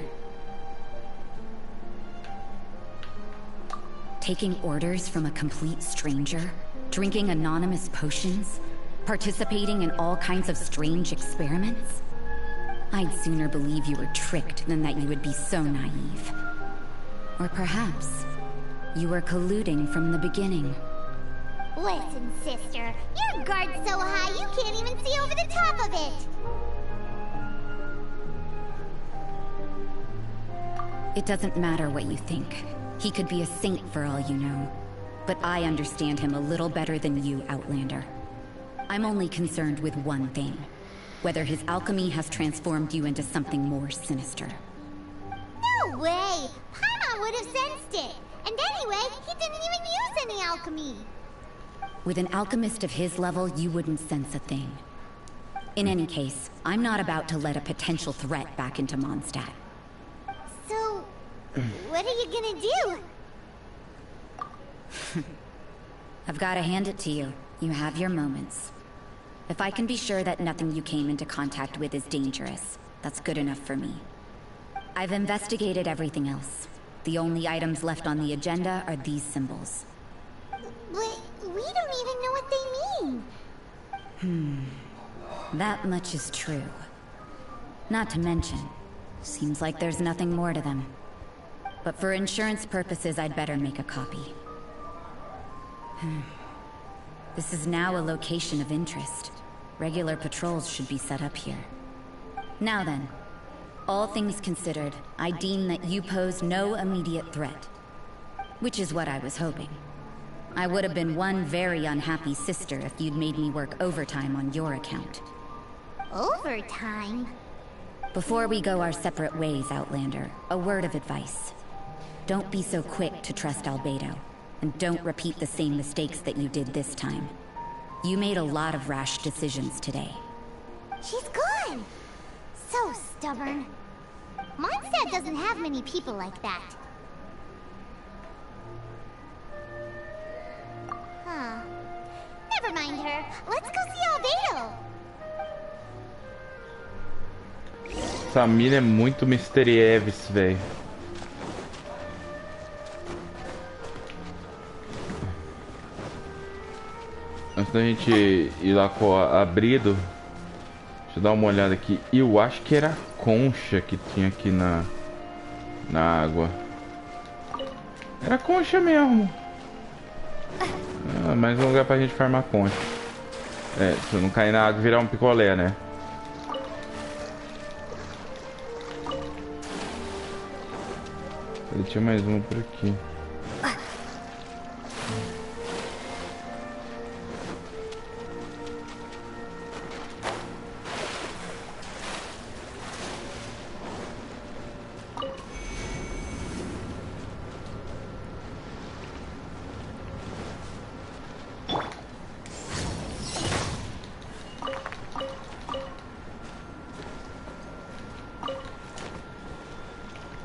Taking orders from a complete stranger, drinking anonymous potions, participating in all kinds of strange experiments? I'd sooner believe you were tricked than that you would be so naive. Or perhaps, you were colluding from the beginning. Listen, sister, your guard's so high you can't even see over the top of it. It doesn't matter what you think. He could be a saint for all you know. But I understand him a little better than you, Outlander. I'm only concerned with one thing. Whether his alchemy has transformed you into something more sinister. No way! Paimon would have sensed it! And anyway, he didn't even use any alchemy! With an alchemist of his level, you wouldn't sense a thing. In any case, I'm not about to let a potential threat back into Mondstadt. So, what are you gonna do? I've got to hand it to you. You have your moments. If I can be sure that nothing you came into contact with is dangerous, that's good enough for me. I've investigated everything else. The only items left on the agenda are these symbols. But we don't even know what they mean. That much is true. Not to mention, seems like there's nothing more to them. But for insurance purposes, I'd better make a copy. This is now a location of interest. Regular patrols should be set up here. Now then, all things considered, I deem that you pose no immediate threat. Which is what I was hoping. I would have been one very unhappy sister if you'd made me work overtime on your account. Overtime? Before we go our separate ways, Outlander, a word of advice. Don't be so quick to trust Albedo, and don't repeat the same mistakes that you did this time. You made a lot of rash decisions today. She's gone! So stubborn. Mondstadt doesn't have many people like that. Huh. Never mind her. Let's go see Albedo. Essa mina é muito Mysterieves, velho. Antes da gente ir lá com a abrido, deixa eu dar uma olhada aqui. Eu acho que era a concha que tinha aqui na água. Era concha mesmo. Ah, mais um lugar pra gente farmar concha. É, se eu não cair na água e virar um picolé, né? Ele tinha mais um por aqui.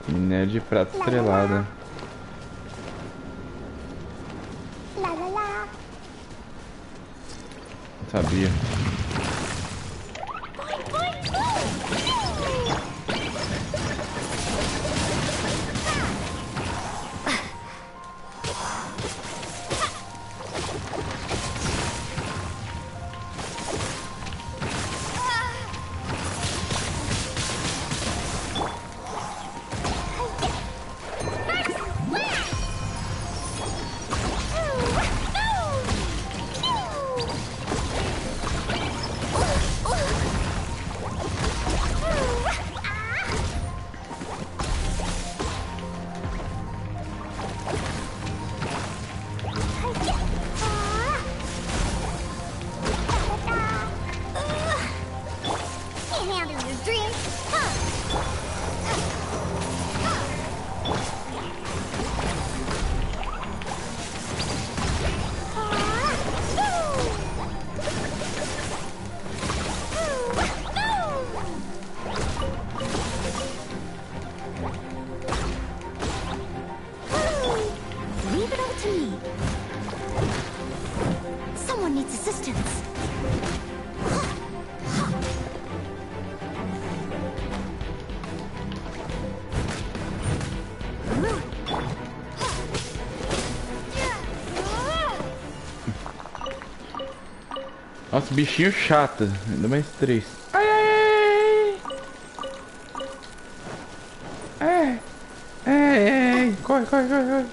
Minério de prata estrelada. Sabia. Nossa, bichinho chato. Ainda mais 3. Ai, ai, ai, ai. Ai. Corre, corre, corre, corre.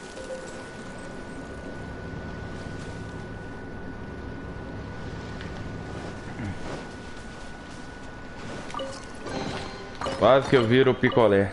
Quase que eu viro o picolé.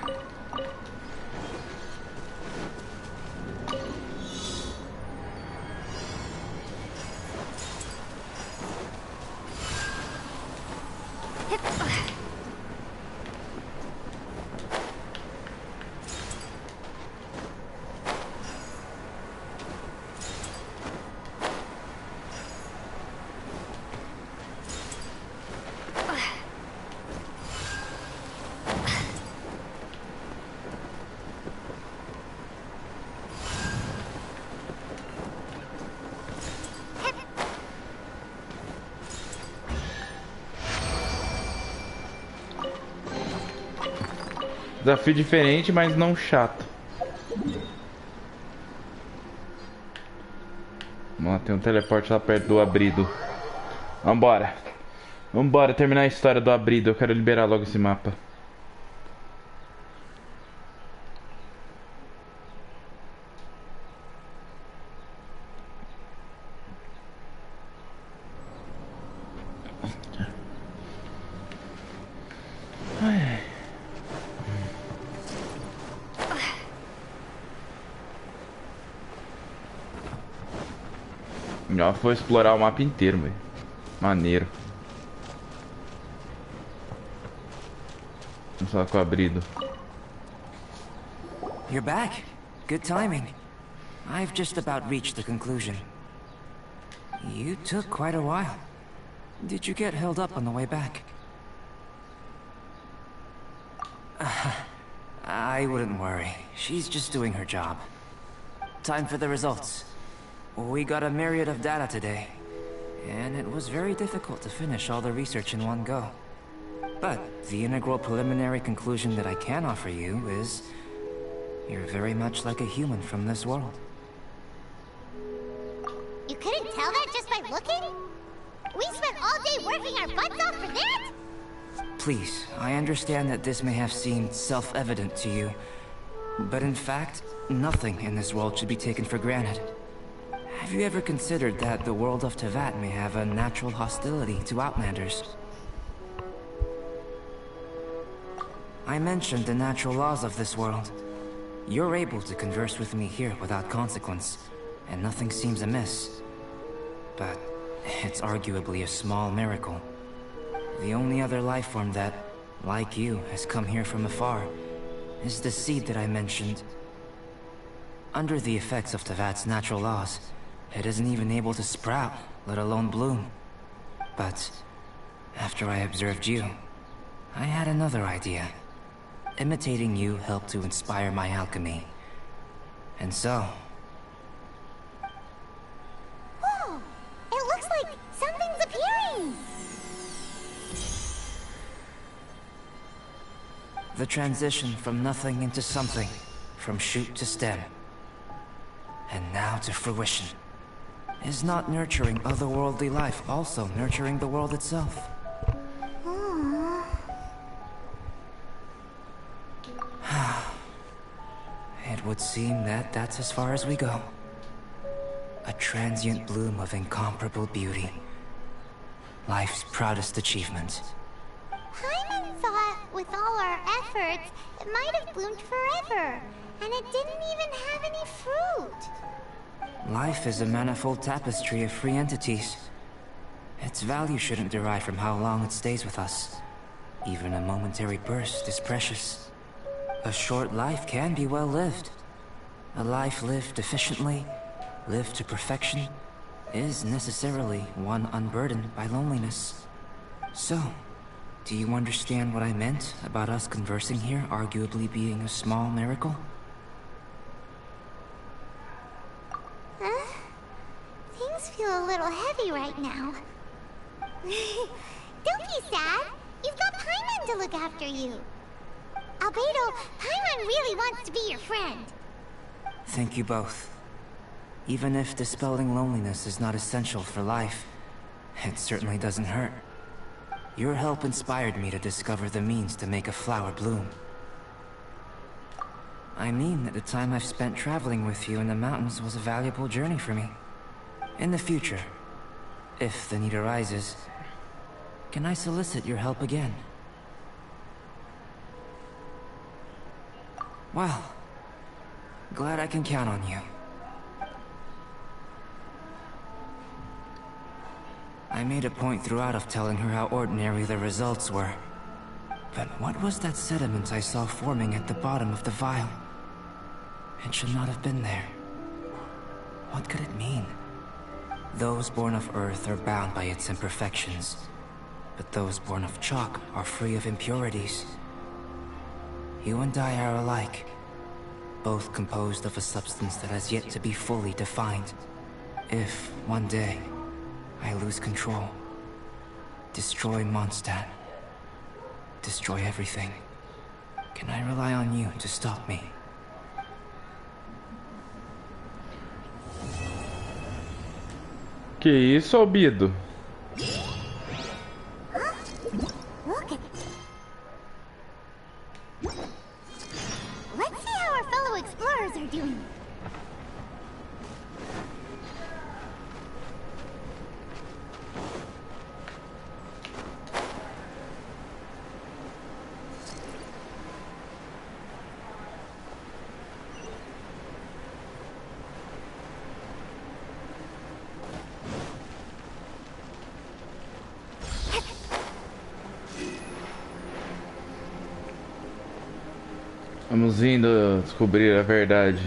Desafio diferente, mas não chato. Vamos lá, tem um teleporte lá perto do abrido. Vambora. Vambora terminar a história do abrido. Eu quero liberar logo esse mapa. Já foi explorar o mapa inteiro, velho. Maneiro. Vamos falar com o abrido. You're back. Good timing. I've just about reached the conclusion. You took quite a while. Did you get held up on the way back? I wouldn't worry. She's just doing her job. Time for the results. We got a myriad of data today, and it was very difficult to finish all the research in one go. But the integral preliminary conclusion that I can offer you is you're very much like a human from this world. You couldn't tell that just by looking? We spent all day working our butts off for that? Please, I understand that this may have seemed self-evident to you, but in fact, nothing in this world should be taken for granted. Have you ever considered that the world of Teyvat may have a natural hostility to Outlanders? I mentioned the natural laws of this world. You're able to converse with me here without consequence, and nothing seems amiss. But it's arguably a small miracle. The only other life form that, like you, has come here from afar is the seed that I mentioned. Under the effects of Teyvat's natural laws, it isn't even able to sprout, let alone bloom. But after I observed you, I had another idea. Imitating you helped to inspire my alchemy. And so... Whoa! It looks like something's appearing! The transition from nothing into something, from shoot to stem, and now to fruition. Is not nurturing otherworldly life also nurturing the world itself? It would seem that that's as far as we go. A transient bloom of incomparable beauty. Life's proudest achievement. Paimon thought, with all our efforts, it might have bloomed forever, and it didn't even have any fruit. Life is a manifold tapestry of free entities. Its value shouldn't derive from how long it stays with us. Even a momentary burst is precious. A short life can be well lived. A life lived efficiently, lived to perfection, is necessarily one unburdened by loneliness. So, do you understand what I meant about us conversing here arguably being a small miracle? Things feel a little heavy right now. Don't be sad. You've got Paimon to look after you. Albedo, Paimon really wants to be your friend. Thank you both. Even if dispelling loneliness is not essential for life, it certainly doesn't hurt. Your help inspired me to discover the means to make a flower bloom. I mean that the time I've spent traveling with you in the mountains was a valuable journey for me. In the future, if the need arises, can I solicit your help again? Well, glad I can count on you. I made a point throughout of telling her how ordinary the results were. But what was that sediment I saw forming at the bottom of the vial? It should not have been there. What could it mean? Those born of Earth are bound by its imperfections, but those born of chalk are free of impurities. You and I are alike, both composed of a substance that has yet to be fully defined. If, one day, I lose control, destroy Mondstadt, destroy everything, Can I rely on you to stop me? Que isso, Albido? Look at... Let's see how our fellow explorers are doing. Vamos indo descobrir a verdade.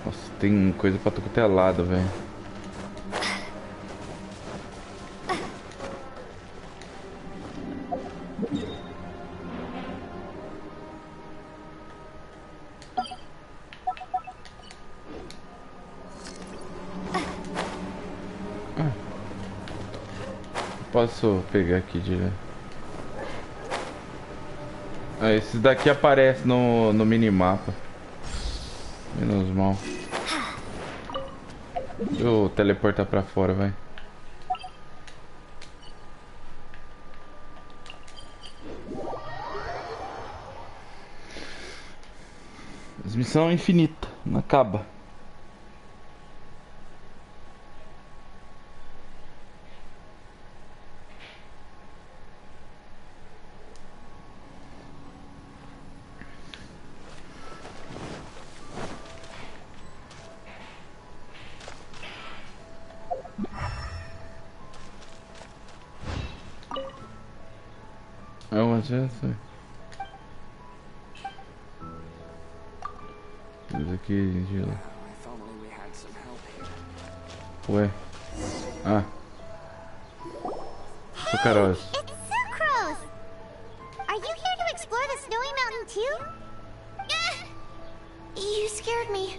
Nossa, tem coisa pra todo é lado, velho. Posso pegar aqui direto. Ah, esses daqui aparecem no minimapa. Menos mal. Deixa eu teleportar pra fora, vai. As missões infinitas, não acaba. É uma chance. Isso aqui, gelo. Ué. Ah. Sucrose. It's Sucrose! Are you here to explore the snowy mountain too? You scared me.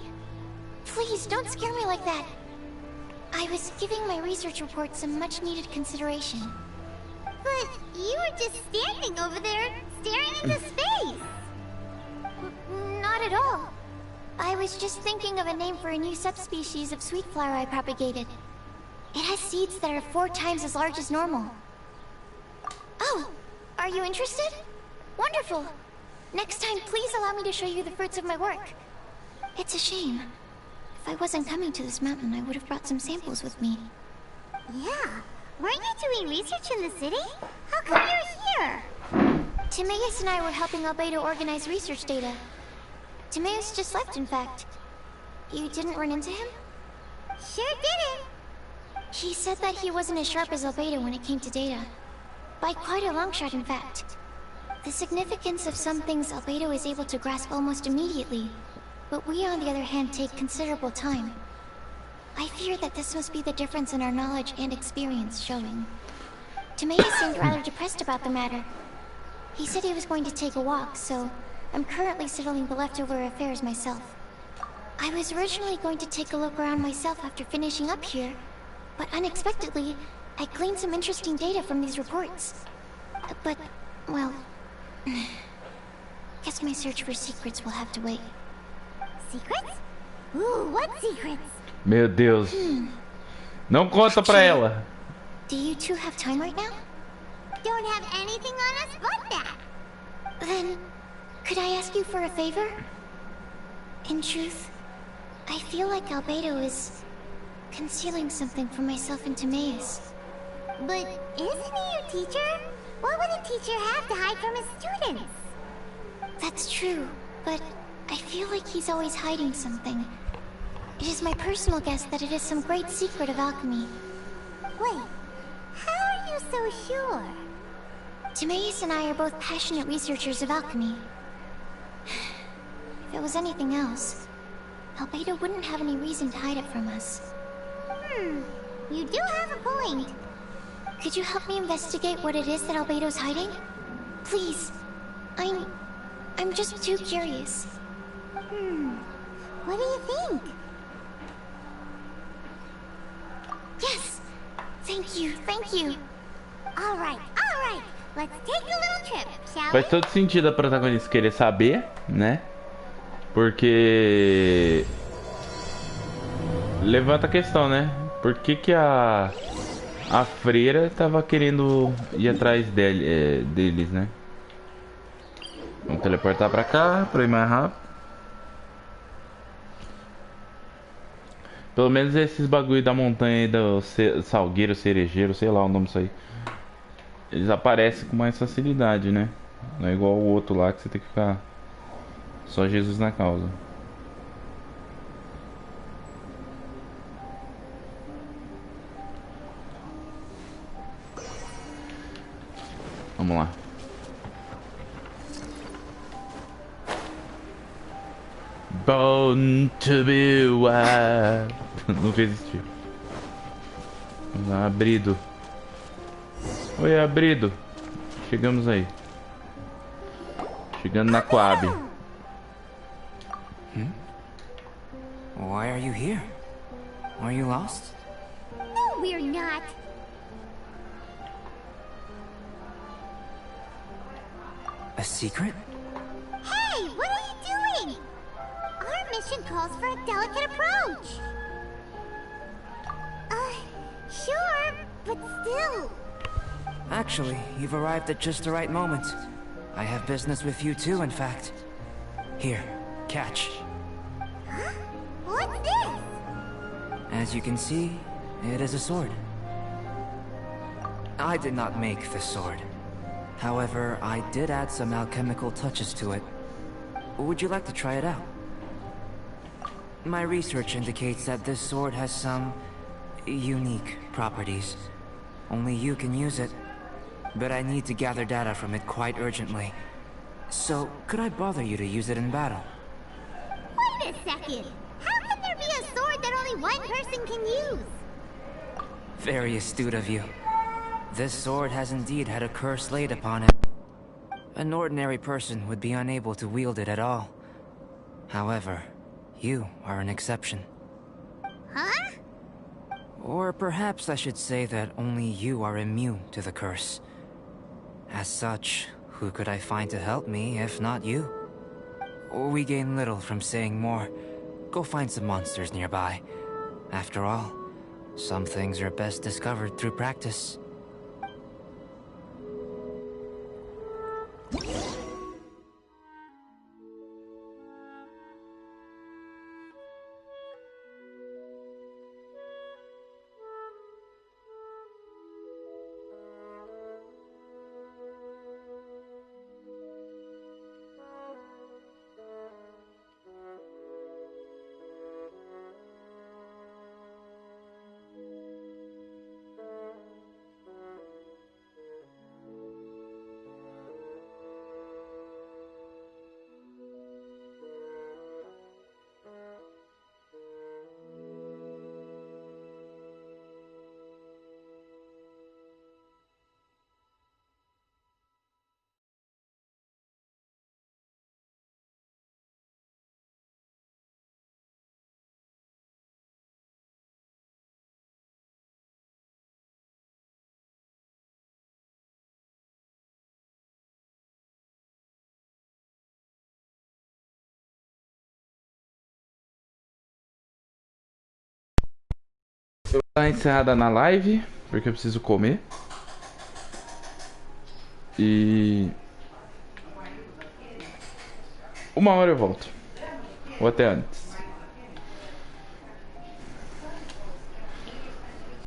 Please, don't scare me like that. I was giving my research report some much-needed consideration. But you were just standing over there, staring into space! Not at all. I was just thinking of a name for a new subspecies of sweet flower I propagated. It has seeds that are 4 times as large as normal. Oh, are you interested? Wonderful. Next time, please allow me to show you the fruits of my work. It's a shame. If I wasn't coming to this mountain, I would have brought some samples with me. Yeah. Weren't you doing research in the city? How come you're here? Timaeus and I were helping Albedo organize research data. Timaeus just left, in fact. You didn't run into him? Sure didn't. He said that he wasn't as sharp as Albedo when it came to data. By quite a long shot, in fact. The significance of some things Albedo is able to grasp almost immediately, but we, on the other hand, take considerable time. I fear that this must be the difference in our knowledge and experience showing. Timaeus seemed rather depressed about the matter. He said he was going to take a walk, so I'm currently settling the leftover affairs myself. I was originally going to take a look around myself after finishing up here, but unexpectedly, I gleaned some interesting data from these reports. But, well... guess my search for secrets will have to wait. Secrets? Ooh, what secrets? Meu Deus. Não conta pra ela. Do you two have time right now? Don't have anything on us but that. Then, could I ask you for a favor? In truth, I feel like Albedo is concealing something from myself and Timaeus. But isn't he your teacher? What would a teacher have to hide from his students? That's true, but I feel like he's always hiding something. It is my personal guess that it is some great secret of alchemy. Wait, how are you so sure? Timaeus and I are both passionate researchers of alchemy. If it was anything else, Albedo wouldn't have any reason to hide it from us. You do have a point. Could you help me investigate what it is that Albedo's hiding? Please. I'm just too curious. What do you think? Yes! Thank you, thank you. Alright, alright! Let's take a little trip, shall Faz we? todo sentido a protagonista querer saber, né? Porque levanta a questão, né? Por que que a freira tava querendo ir atrás deles, né? Vamos teleportar pra cá pra ir mais rápido. Pelo menos esses bagulho da montanha aí do salgueiro, cerejeiro, sei lá o nome disso aí. Eles aparecem com mais facilidade, né? Não é igual o outro lá que você tem que ficar só Jesus na causa. Vamos lá. Born to be wild. Nunca existiu. Vamos lá, abrido. Oi, abrido. Chegamos aí. Chegando na Coab. Why are you here? Are you lost? No, we're not. A secret? Hey, what are you doing? Our mission calls for a delicate approach. Sure, but still. Actually, you've arrived at just the right moment. I have business with you too, in fact. Here, catch. Huh? What's this? As you can see, it is a sword. I did not make this sword. However, I did add some alchemical touches to it. Would you like to try it out? My research indicates that this sword has some unique properties. Only you can use it. But I need to gather data from it quite urgently. So, could I bother you to use it in battle? Wait a second. How can there be a sword that only one person can use? Very astute of you. This sword has indeed had a curse laid upon it. An ordinary person would be unable to wield it at all. However, you are an exception. Huh? Or perhaps I should say that only you are immune to the curse. As such, who could I find to help me if not you? We gain little from saying more. Go find some monsters nearby. After all, some things are best discovered through practice. Tá encerrada na live, porque eu preciso comer. E 1 hora eu volto. Ou até antes.